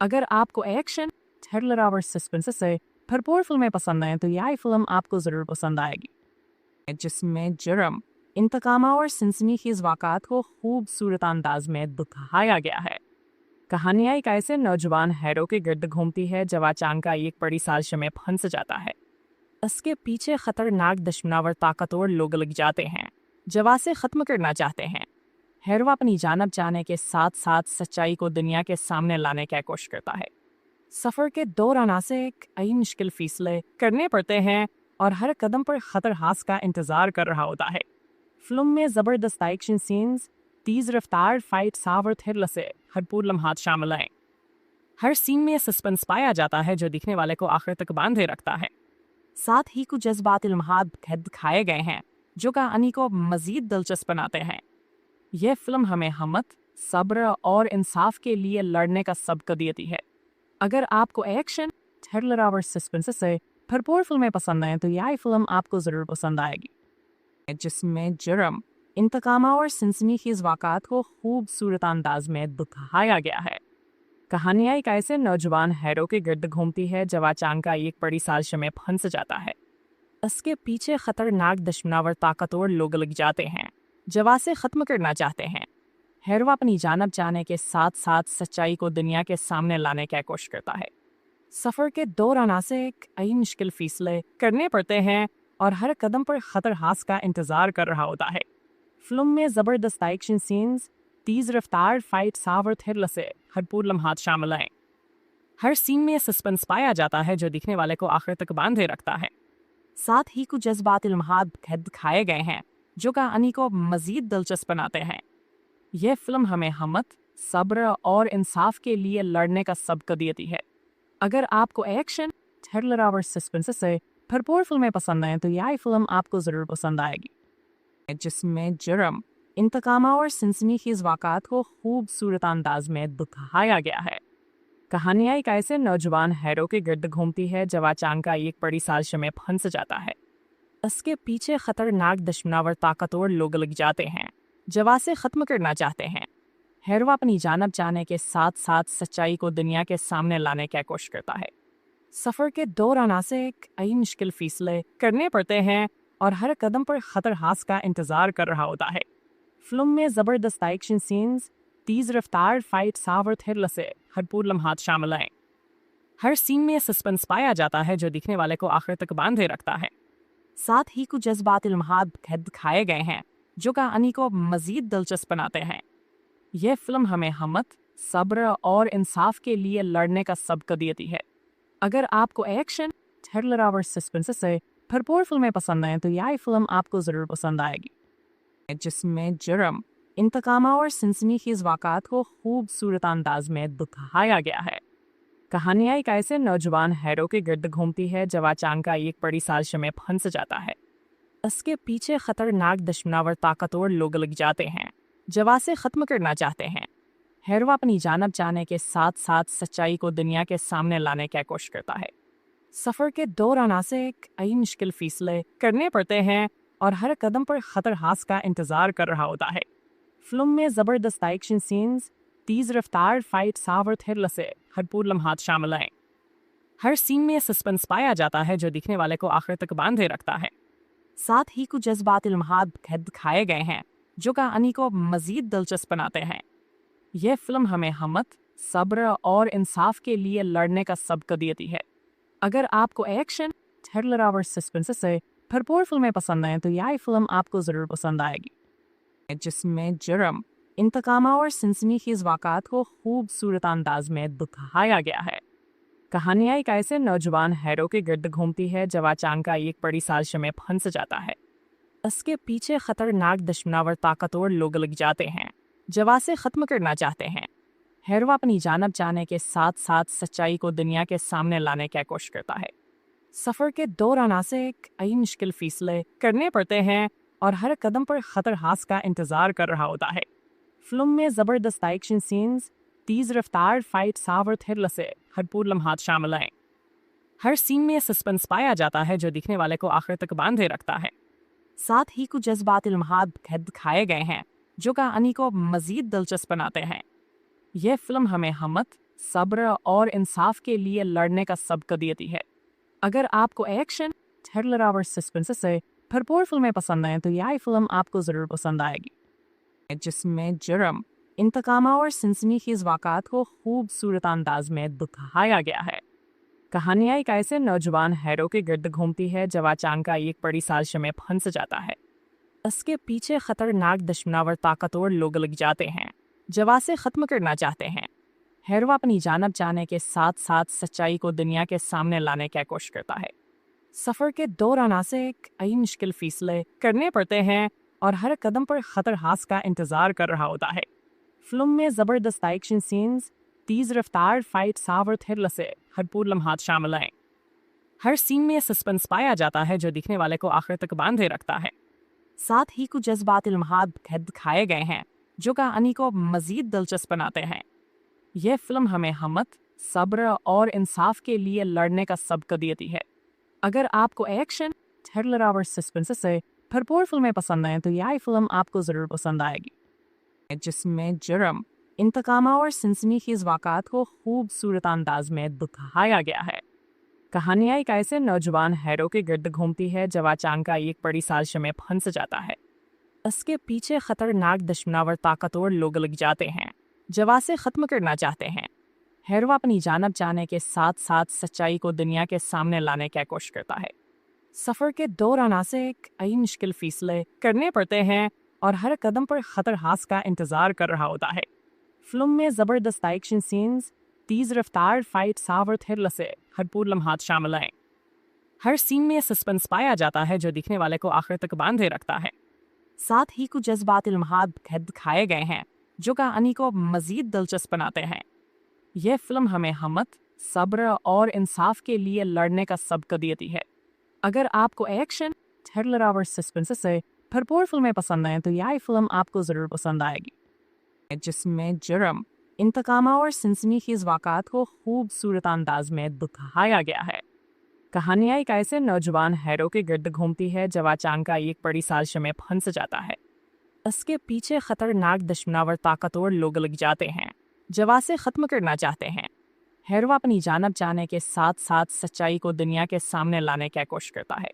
अगर आपको एक्शन, थ्रिलर और सस्पेंस से भरपूर फिल्में पसंद आए तो यह फिल्म आपको ज़रूर पसंद आएगी, जिसमें जुर्म, इंतकाम और सनसनीखेज वाक़ात को खूबसूरत अंदाज में दिखाया गया है। कहानियाँ एक ऐसे नौजवान हैरो के गिर्द घूमती है जब अचानक एक बड़ी साजिश में फंस जाता है। इसके पीछे खतरनाक दुश्मनावर ताकतवर लोग लग जाते हैं, जवा से ख़त्म करना चाहते हैं। हैरो अपनी जानब जाने के साथ साथ सच्चाई को दुनिया के सामने लाने की कोशिश करता है। सफ़र के दौरान से कई मुश्किल फैसले करने पड़ते हैं और हर कदम पर खतरहास का इंतज़ार कर रहा होता है। फिल्म में ज़बरदस्त एक्शन सीन्स, तेज़ रफ्तार फाइट्स और थ्रिलर से भरपूर लम्हात शामिल हैं। हर सीन में सस्पेंस पाया जाता है जो दिखने वाले को आखिर तक बांधे रखता है। साथ ही कुछ जज्बाती लम्हात दिखाए गए हैं जो कहानी को मज़ीद दिलचस्प बनाते हैं। यह फिल्म हमें हिम्मत, सब्र और इंसाफ के लिए लड़ने का सबक देती है। अगर आपको एक्शन, थ्रिलर और सस्पेंस से भरपूर फिल्में पसंद आए तो यह फिल्म आपको ज़रूर पसंद आएगी, जिसमें जुर्म, इंतकाम और सनसनीखेज वाक़ात को खूबसूरत अंदाज में दिखाया गया है। कहानियाँ एक ऐसे नौजवान हैरो के गिर्द घूमती है जब अचानक एक बड़ी साजिश में फंस जाता है। इसके पीछे खतरनाक दुश्मनावर ताकतवर लोग लग जाते हैं, जवा से ख़त्म करना चाहते हैं। हैरो अपनी जानब जाने के साथ साथ सच्चाई को दुनिया के सामने लाने की कोशिश करता है। सफ़र के दौरान से कई मुश्किल फैसले करने पड़ते हैं और हर कदम पर खतरहास का इंतज़ार कर रहा होता है। फिल्म में ज़बरदस्त एक्शन सीन्स, तेज़ रफ्तार फाइट्स और थ्रिलर से भरपूर लम्हात शामिल हैं। हर सीन में सस्पेंस पाया जाता है जो दिखने वाले को आखिर तक बांधे रखता है। साथ ही कुछ जज्बाती लम्हात दिखाए गए हैं जो कहानी को मज़ीद दिलचस्प बनाते हैं। यह फिल्म हमें हिम्मत, صبر اور انصاف کے لیے لڑنے کا سبق دیتی ہے۔ اگر آپ کو ایکشن، تھرلر اور سسپنس سے بھرپور فلمیں پسند ہیں تو یہ فلم آپ کو ضرور پسند آئے گی، جس میں جرم، انتقام اور سنسنی خیز واقعات کو خوبصورت انداز میں دکھایا گیا ہے۔ کہانی ایک ایسے نوجوان ہیرو کے گرد گھومتی ہے جو اچانک کا ایک بڑی سازش میں پھنس جاتا ہے۔ اس کے پیچھے خطرناک دشمناور طاقتور لوگ لگ جاتے ہیں جو اسے ختم کرنا چاہتے ہیں۔ ہیرو اپنی جانب جانے کے ساتھ ساتھ سچائی کو دنیا کے سامنے لانے کی کوشش کرتا ہے۔ سفر کے دوران اسے کئی مشکل فیصلے کرنے پڑتے ہیں اور ہر قدم پر خطر ہاس کا انتظار کر رہا ہوتا ہے۔ فلم میں زبردست ایکشن سینز، تیز رفتار فائٹ اور تھرل سے بھرپور لمحات شامل ہیں۔ ہر سین میں سسپنس پایا جاتا ہے جو دیکھنے والے کو آخر تک باندھے رکھتا ہے۔ ساتھ ہی کچھ جذباتی لمحات دکھائے گئے ہیں جو کہانی کو مزید دلچسپ بناتے ہیں۔ یہ فلم ہمیں ہمت، صبر اور انصاف کے لیے لڑنے کا سبق دیتی ہے۔ اگر آپ کو ایکشن، تھرلر اور سسپنس سے بھرپور فلمیں پسند ہیں تو یہ فلم آپ کو ضرور پسند آئے گی، جس میں جرم، انتقام اور سنسنی خیز واقعات کو خوبصورت انداز میں دکھایا گیا ہے۔ کہانی ایک ایسے نوجوان ہیرو کے گرد گھومتی ہے جو اچانک کا ایک بڑی سازش میں پھنس جاتا ہے۔ اس کے پیچھے خطرناک دشمناور طاقتور لوگ لگ جاتے ہیں جو اسے ختم کرنا چاہتے ہیں۔ ہیرو اپنی جانب جانے کے ساتھ ساتھ سچائی کو دنیا کے سامنے لانے کی کوشش کرتا ہے۔ سفر کے دوران اسے کئی مشکل فیصلے کرنے پڑتے ہیں اور ہر قدم پر خطر ہاس کا انتظار کر رہا ہوتا ہے۔ فلم میں زبردست ایکشن سینز، تیز رفتار فائٹ اور تھرل سے بھرپور لمحات شامل ہیں۔ ہر سین میں سسپنس پایا جاتا ہے جو دیکھنے والے کو آخر تک باندھے رکھتا ہے۔ ساتھ ہی کچھ جذباتی لمحات دکھائے گئے ہیں جو کہانی کو مزید دلچسپ بناتے ہیں۔ یہ فلم ہمیں ہمت، صبر اور انصاف کے لیے لڑنے کا سبق دیتی ہے۔ اگر آپ کو ایکشن، تھرلر اور سسپنس سے بھرپور فلمیں پسند ہیں تو یہ فلم آپ کو ضرور پسند آئے گی، جس میں جرم، انتقام اور سنسنی خیز واقعات کو خوبصورت انداز میں دکھایا گیا ہے۔ کہانی ایک ایسے نوجوان ہیرو کے گرد گھومتی ہے جو اچانک کا ایک بڑی سازش میں پھنس جاتا ہے۔ اس کے پیچھے خطرناک دشمناور طاقتور لوگ لگ جاتے ہیں جو اسے ختم کرنا چاہتے ہیں۔ ہیرو اپنی جانب جانے کے ساتھ ساتھ سچائی کو دنیا کے سامنے لانے کی کوشش کرتا ہے۔ سفر کے دوران اسے کئی مشکل فیصلے کرنے پڑتے ہیں اور ہر قدم پر خطر ہاس کا انتظار کر رہا ہوتا ہے۔ فلم میں زبردست ایکشن سینز، تیز رفتار فائٹ اور تھرل سے بھرپور لمحات شامل ہیں۔ ہر سین میں سسپنس پایا جاتا ہے جو دیکھنے والے کو آخر تک باندھے رکھتا ہے۔ ساتھ ہی کچھ جذباتی لمحات دکھائے گئے ہیں جو کہانی کو مزید دلچسپ بناتے ہیں۔ یہ فلم ہمیں ہمت، صبر اور انصاف کے لیے لڑنے کا سبق دیتی ہے۔ اگر آپ کو ایکشن، تھرلر اور سسپنس سے بھرپور فلمیں پسند ہیں تو یہ فلم آپ کو ضرور پسند آئے گی، جس میں جرم، انتقام اور سنسنی خیز واقعات کو خوبصورت انداز میں دکھایا گیا ہے۔ کہانی ایک ایسے نوجوان ہیرو کے گرد گھومتی ہے جو اچانک کا ایک بڑی سازش میں پھنس جاتا ہے۔ اس کے پیچھے خطرناک دشمناور طاقتور لوگ لگ جاتے ہیں جو اسے ختم کرنا چاہتے ہیں۔ ہیرو اپنی جانب جانے کے ساتھ ساتھ سچائی کو دنیا کے سامنے لانے کی کوشش کرتا ہے۔ سفر کے دوران اسے کئی مشکل فیصلے کرنے پڑتے ہیں اور ہر قدم پر خطر ہاس کا انتظار کر رہا ہوتا ہے۔ فلم میں زبردست ایکشن سینز، تیز رفتار فائٹ اور تھرل سے بھرپور لمحات شامل ہیں۔ ہر سین میں سسپنس پایا جاتا ہے جو دیکھنے والے کو آخر تک باندھے رکھتا ہے۔ ساتھ ہی کچھ جذباتی لمحات دکھائے گئے ہیں جو کہانی کو مزید دلچسپ بناتے ہیں۔ اگر آپ کو ایکشن، تھرلر اور سسپنس سے بھرپور فلمیں پسند ہیں تو یہ فلم آپ کو ضرور پسند آئے گی، جس میں جرم، انتقام اور سنسنی خیز واقعات کو خوبصورت انداز میں دکھایا گیا ہے۔ کہانی ایک ایسے نوجوان ہیرو کے گرد گھومتی ہے جو اچانک کا ایک بڑی سازش میں پھنس جاتا ہے۔ اس کے پیچھے خطرناک دشمناور طاقتور لوگ لگ جاتے ہیں جو اسے ختم کرنا چاہتے ہیں۔ ہیرو اپنی جانب جانے کے ساتھ ساتھ سچائی کو دنیا کے سامنے لانے کی کوشش کرتا ہے۔ سفر کے دوران اسے کئی مشکل فیصلے کرنے پڑتے ہیں اور ہر قدم پر خطر ہاس کا انتظار کر رہا ہوتا ہے۔ جو کہانی کو مزید دلچسپ بناتے ہیں۔ یہ فلم ہمیں ہمت، صبر اور انصاف کے لیے لڑنے کا سبق دیتی ہے۔ اگر آپ کو ایکشن، تھرلر اور سسپنس سے بھرپور فلمیں پسند ہیں تو یہ فلم آپ کو ضرور پسند آئے گی، جس میں جرم، انتقام اور سنسنی خیز واقعات کو خوبصورت انداز میں دکھایا گیا ہے۔ کہانی ایک ایسے نوجوان ہیرو کے گرد گھومتی ہے جو اچانک کا ایک بڑی سازش میں پھنس جاتا ہے۔ اس کے پیچھے خطرناک دشمناور طاقتور لوگ لگ جاتے ہیں جو اسے ختم کرنا چاہتے ہیں۔ ہیرو اپنی جانب جانے کے ساتھ ساتھ سچائی کو دنیا کے سامنے لانے کی کوشش کرتا ہے۔ سفر کے دوران اسے کئی مشکل فیصلے کرنے پڑتے ہیں اور ہر قدم پر خطر ہاس کا انتظار کر رہا ہوتا ہے۔ فلم میں زبردست ایکشن سینز، تیز رفتار فائٹ اور تھرل سے بھرپور لمحات شامل ہیں۔ ہر سین میں سسپنس پایا جاتا ہے جو دیکھنے والے کو آخر تک باندھے رکھتا ہے۔ ساتھ ہی کچھ جذباتی لمحات دکھائے گئے ہیں जो कहानी को मजीद दिलचस्प बनाते हैं। यह फिल्म हमें हिम्मत, सब्र और इंसाफ के लिए लड़ने का सबक देती है। अगर आपको एक्शन, थ्रिलर और सस्पेंस से भरपूर फिल्में पसंद हैं तो यह फिल्म आपको ज़रूर पसंद आएगी, जिसमें जुर्म, इंतकाम और सनसनीखेज वाक़ात को खूबसूरत अंदाज में दिखाया गया है। कहानियाँ एक ऐसे नौजवान हैरो के गिर्द घूमती है जब अचानक एक बड़ी साजिश में फंस जाता है। इसके पीछे खतरनाक दुश्मनावर ताकतवर लोग लग जाते हैं जो उसे ख़त्म करना चाहते हैं। हैरो अपनी जानब जाने के साथ साथ सच्चाई को दुनिया के सामने लाने की कोशिश करता है।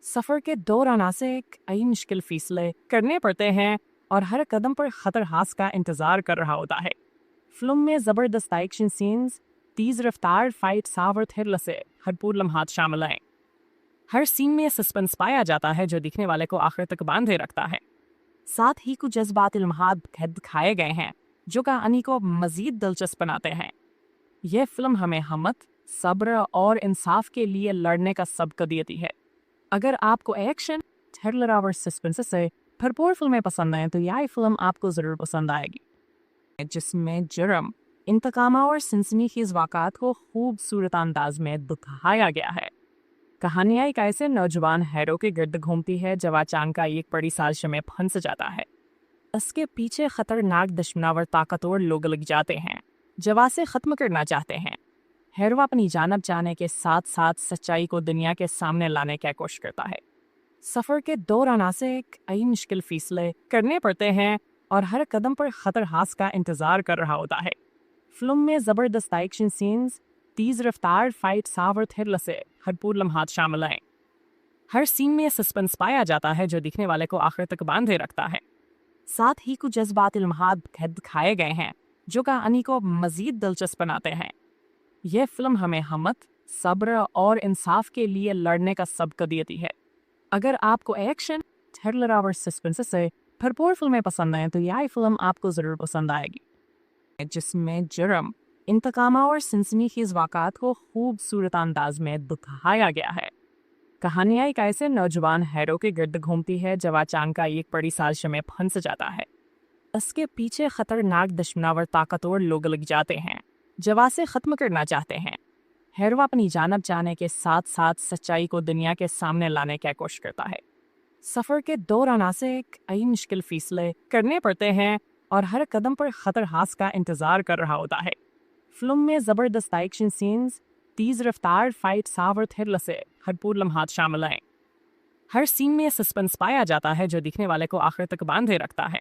सफ़र के दौरान उसे कई मुश्किल फैसले करने पड़ते हैं और हर कदम पर खतर हास का इंतज़ार कर रहा होता है। फिल्म में ज़बरदस्त एक्शन सीन्स, तेज़ रफ्तार फाइट्स और थ्रिल से भरपूर लम्हात शामिल हैं। हर सीन में सस्पेंस पाया जाता है जो दिखने वाले को आखिर तक बांधे रखता है। साथ ही कुछ जज्बाती लम्हात दिखाए गए हैं जो कहानी को मज़ीद दिलचस्प बनाते हैं। यह फिल्म हमें हिम्मत, सब्र और इंसाफ के लिए लड़ने का सबक देती है। अगर आपको एक्शन, थ्रिलर और सस्पेंस से भरपूर फिल्में पसंद हैं तो यह फिल्म आपको ज़रूर पसंद आएगी, जिसमें जुर्म, इंतकाम और सनसनीखेज वाक़ात को खूबसूरत अंदाज में दिखाया गया है। कहानियाँ एक ऐसे नौजवान हैरो के गिर्द घूमती है जब अचानक एक बड़ी साजिश में फंस जाता है। इसके पीछे खतरनाक दुश्मनावर ताकतवर लोग लग जाते हैं जो उसे ख़त्म करना चाहते हैं। हैरो अपनी जानब जाने के साथ साथ सच्चाई को दुनिया के सामने लाने की कोशिश करता है। सफ़र के दौरान उसे कई मुश्किल फैसले करने पड़ते हैं और हर कदम पर खतर हास का इंतज़ार कर रहा होता है। फिल्म में ज़बरदस्त एक्शन सीन्स, तेज़ रफ्तार फाइट्स और थ्रिल से भरपूर लम्हात शामिल हैं। हर सीन में सस्पेंस पाया जाता है जो दिखने वाले को आखिर तक बांधे रखता है। साथ ही कुछ जज्बाती लम्हात दिखाए गए हैं जो कहानी को मज़ीद दिलचस्प बनाते हैं। यह फिल्म हमें हिम्मत, सब्र और इंसाफ के लिए लड़ने का सबक देती है। अगर आपको एक्शन, थ्रिलर और सस्पेंस से भरपूर फिल्में पसंद हैं तो यह फिल्म आपको ज़रूर पसंद आएगी, जिसमें जुर्म, इंतकाम और सनसनीखेज वाक़ात को खूबसूरत अंदाज में दिखाया गया है। कहानियाँ एक ऐसे नौजवान हैरो के गिर्द घूमती है जब अचानक एक बड़ी साजिश में फंस जाता है। इसके पीछे खतरनाक दुश्मनावर ताकतवर लोग लग जाते हैं जो उसे ख़त्म करना चाहते हैं। हैरो अपनी जानब जाने के साथ साथ सच्चाई को दुनिया के सामने लाने की कोशिश करता है। सफ़र के दौरान उसे कई मुश्किल फैसले करने पड़ते हैं और हर कदम पर खतर हास का इंतज़ार कर रहा होता है। फिल्म में ज़बरदस्त एक्शन सीन्स, तेज़ रफ्तार फाइट्स और थ्रिल से भरपूर लम्हात शामिल हैं। हर सीन में सस्पेंस पाया जाता है जो दिखने वाले को आखिर तक बांधे रखता है।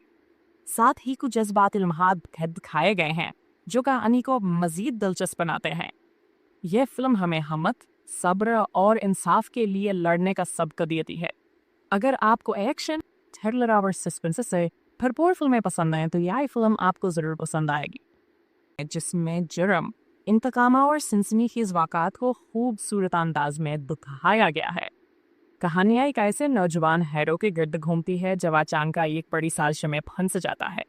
साथ ही कुछ जज्बाती लम्हात दिखाए गए हैं जो कहानी को मज़ीद दिलचस्प बनाते हैं। यह फिल्म हमें हिम्मत, सब्र और इंसाफ के लिए लड़ने का सबक देती है। अगर आपको एक्शन, थ्रिलर और सस्पेंस से भरपूर फिल्में पसंद हैं तो यह फिल्म आपको ज़रूर पसंद आएगी, जिसमें जुर्म, इंतकाम और सनसनीखेज वाक़ात को खूबसूरत अंदाज में दिखाया गया है। कहानियाँ एक ऐसे नौजवान हैरो के गिर्द घूमती है जब अचानक एक बड़ी साजिश में फंस जाता है।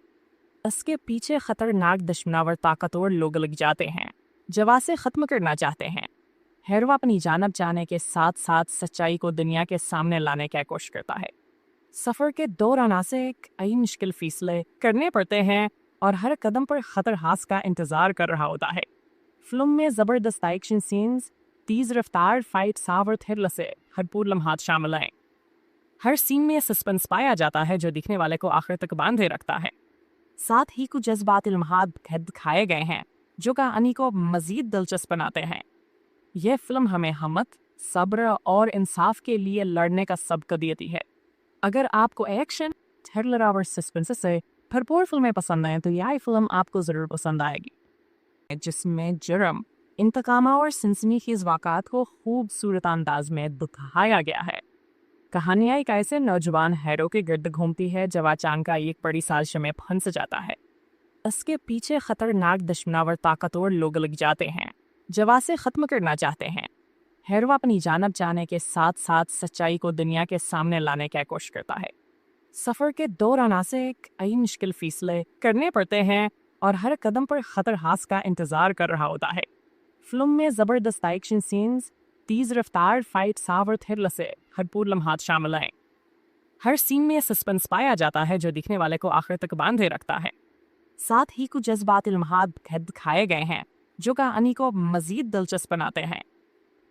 इसके पीछे खतरनाक दुश्मनावर ताकतवर लोग लग जाते हैं जो उसे ख़त्म करना चाहते हैं। हैरो अपनी जानब जाने के साथ साथ सच्चाई को दुनिया के सामने लाने की कोशिश करता है। सफ़र के दौरान उसे कई मुश्किल फैसले करने पड़ते हैं और हर कदम पर खतर हास का इंतज़ार कर रहा होता है। फिल्म में ज़बरदस्त एक्शन सीन्स, तेज़ रफ्तार फाइट्स और थ्रिल से भरपूर लम्हात शामिल हैं। हर सीन में सस्पेंस पाया जाता है जो दिखने वाले को आखिर तक बांधे रखता है। साथ ही कुछ जज्बाती लम्हात दिखाए गए हैं जो कहानी को मज़ीद दिलचस्प बनाते हैं। यह फिल्म हमें हिम्मत, सब्र और इंसाफ के लिए लड़ने का सबक देती है। अगर आपको एक्शन, थ्रिलर और सस्पेंस से भरपूर फिल्में पसंद हैं तो यह फिल्म आपको ज़रूर पसंद आएगी, जिसमें जुर्म, इंतकाम और सनसनीखेज वाक़ात को खूबसूरत अंदाज में दिखाया गया है। कहानियाँ एक ऐसे नौजवान हैरो के गिर्द घूमती है जब अचानक एक बड़ी साजिश में फंस जाता है। इसके पीछे खतरनाक दुश्मनावर ताकतवर लोग लग जाते हैं जो उसे ख़त्म करना चाहते हैं। हैरो अपनी जानब जाने के साथ साथ सच्चाई को दुनिया के सामने लाने की कोशिश करता है। सफ़र के दौरान उसे कई मुश्किल फैसले करने पड़ते हैं और हर कदम पर खतर हास का इंतज़ार कर रहा होता है। फिल्म में ज़बरदस्त एक्शन सीन्स, तेज़ रफ्तार फाइट्स और थ्रिल से भरपूर लम्हात शामिल हैं। हर सीन में सस्पेंस पाया जाता है जो दिखने वाले को आखिर तक बांधे रखता है। साथ ही कुछ जज्बाती लम्हात दिखाए गए हैं जो कहानी को मजीद दिलचस्प बनाते हैं।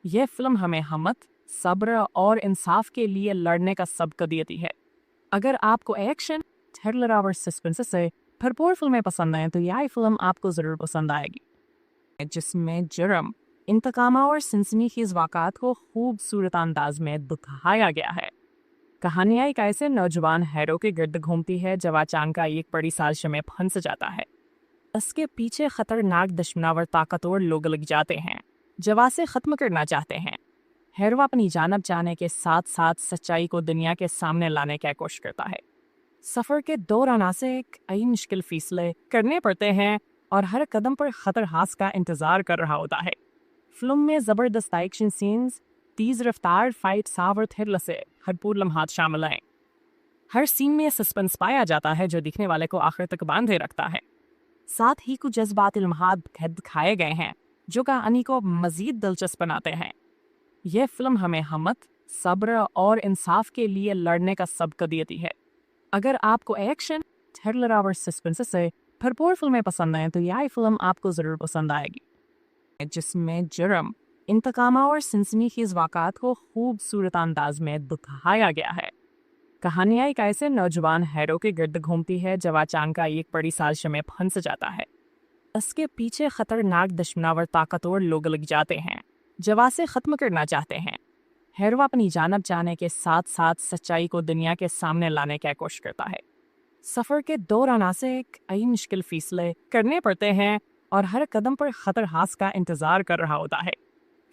यह फिल्म हमें हिम्मत, सब्र और इंसाफ के लिए लड़ने का सबक देती है। अगर आपको एक्शन, थ्रिलर और सस्पेंस से भरपूर फिल्में पसंद आएं तो यह फिल्म आपको ज़रूर पसंद आएगी, जिसमें जुर्म, इंतकाम और सनसनीखेज वाक़ात को खूबसूरत अंदाज में दिखाया गया है। कहानियाँ एक ऐसे नौजवान हैरो के गिर्द घूमती है जब अचानक एक बड़ी साजिश में फंस जाता है। इसके पीछे खतरनाक दुश्मनावर ताकतवर लोग लग जाते हैं जो इसे ख़त्म करना चाहते हैं। हैरो अपनी जानब जाने के साथ साथ सच्चाई को दुनिया के सामने लाने की कोशिश करता है। सफ़र के दौरान से कई मुश्किल फैसले करने पड़ते हैं और हर कदम पर खतर हास का इंतज़ार कर रहा होता है। फिल्म में ज़बरदस्त एक्शन सीन्स, तेज़ रफ्तार फाइट्स और थ्रिलर से भरपूर लम्हात शामिल हैं। हर सीन में सस्पेंस पाया जाता है जो दिखने वाले को आखिर तक बांधे रखता है। साथ ही कुछ जज्बाती लम्हात दिखाए गए हैं जो कहानी को मजीद दिलचस्प बनाते हैं। यह फिल्म हमें हिम्मत, सब्र और इंसाफ के लिए लड़ने का सबक देती है। अगर आपको एक्शन, थ्रिलर और सस्पेंस से भरपूर फिल्में पसंद आएं तो यह फिल्म आपको ज़रूर पसंद आएगी, जिसमें जुर्म, इंतकाम और सनसनीखेज वाक़ात को खूबसूरत अंदाज में दिखाया गया है। कहानियाँ एक ऐसे नौजवान हैरो के गिर्द घूमती है जब अचानक एक बड़ी साजिश में फंस जाता है। इसके पीछे खतरनाक दुश्मनावर ताकतवर लोग लग जाते हैं जो इसे ख़त्म करना चाहते हैं। हैरो अपनी जानब जाने के साथ साथ सच्चाई को दुनिया के सामने लाने की कोशिश करता है। सफ़र के दौरान से कई मुश्किल फैसले करने पड़ते हैं और हर कदम पर खतर हास का इंतज़ार कर रहा होता है।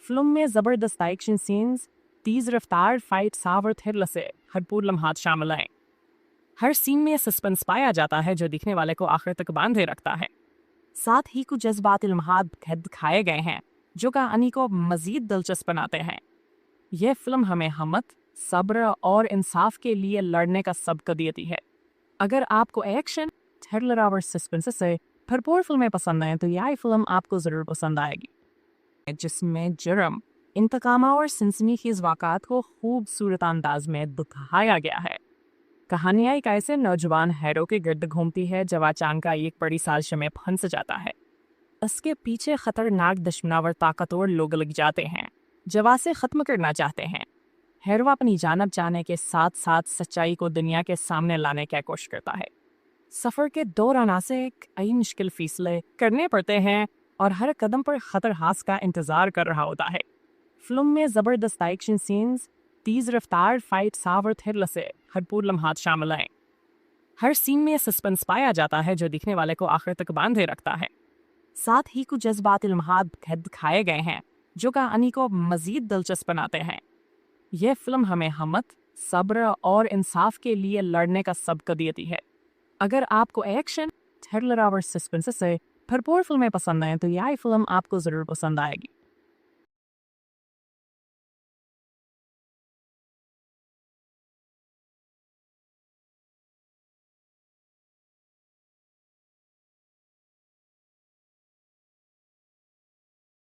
फिल्म में ज़बरदस्त एक्शन सीन्स, तेज़ रफ्तार फाइट्स और थ्रिलर से भरपूर लम्हात शामिल हैं। हर सीन में सस्पेंस पाया जाता है जो दिखने वाले को आखिर तक बांधे रखता है। साथ ही कुछ जज्बाती लम्हात दिखाए गए हैं जो कहानी को मजीद दिलचस्प बनाते हैं। यह फिल्म हमें हिम्मत, सब्र और इंसाफ के लिए लड़ने का सबक देती है। अगर आपको एक्शन, थ्रिलर और सस्पेंस से भरपूर फिल्में पसंद आएं तो यह फिल्म आपको ज़रूर पसंद आएगी, जिसमें जुर्म, इंतकाम और सनसनीखेज वाक़ात को खूबसूरत अंदाज में दिखाया गया है। कहानियाँ एक ऐसे नौजवान हैरो के गिर्द घूमती है जब अचानक एक बड़ी साजिश में फंस जाता है। इसके पीछे खतरनाक दुश्मनावर ताकतवर लोग लग जाते हैं जो इसे ख़त्म करना चाहते हैं। हैरो अपनी जानब जाने के साथ साथ सच्चाई को दुनिया के सामने लाने की कोशिश करता है। सफ़र के दौरान से कई मुश्किल फैसले करने पड़ते हैं और हर कदम पर खतर हास का इंतज़ार कर रहा होता है। फिल्म में ज़बरदस्त एक्शन सीन्स, तेज़ रफ्तार फाइट्स और थ्रिलर से भरपूर लम्हात शामिल हैं। हर सीन में सस्पेंस पाया जाता है जो दिखने वाले को आखिर तक बांधे रखता है। साथ ही कुछ जज्बाती लम्हात दिखाए गए हैं जो कहानी को मजीद दिलचस्प बनाते हैं। यह फिल्म हमें हिम्मत, सब्र और इंसाफ के लिए लड़ने का सबक देती है। अगर आपको एक्शन, थ्रिलर और सस्पेंस से भरपूर फिल्में पसंद आएं तो यह फिल्म आपको ज़रूर पसंद आएगी,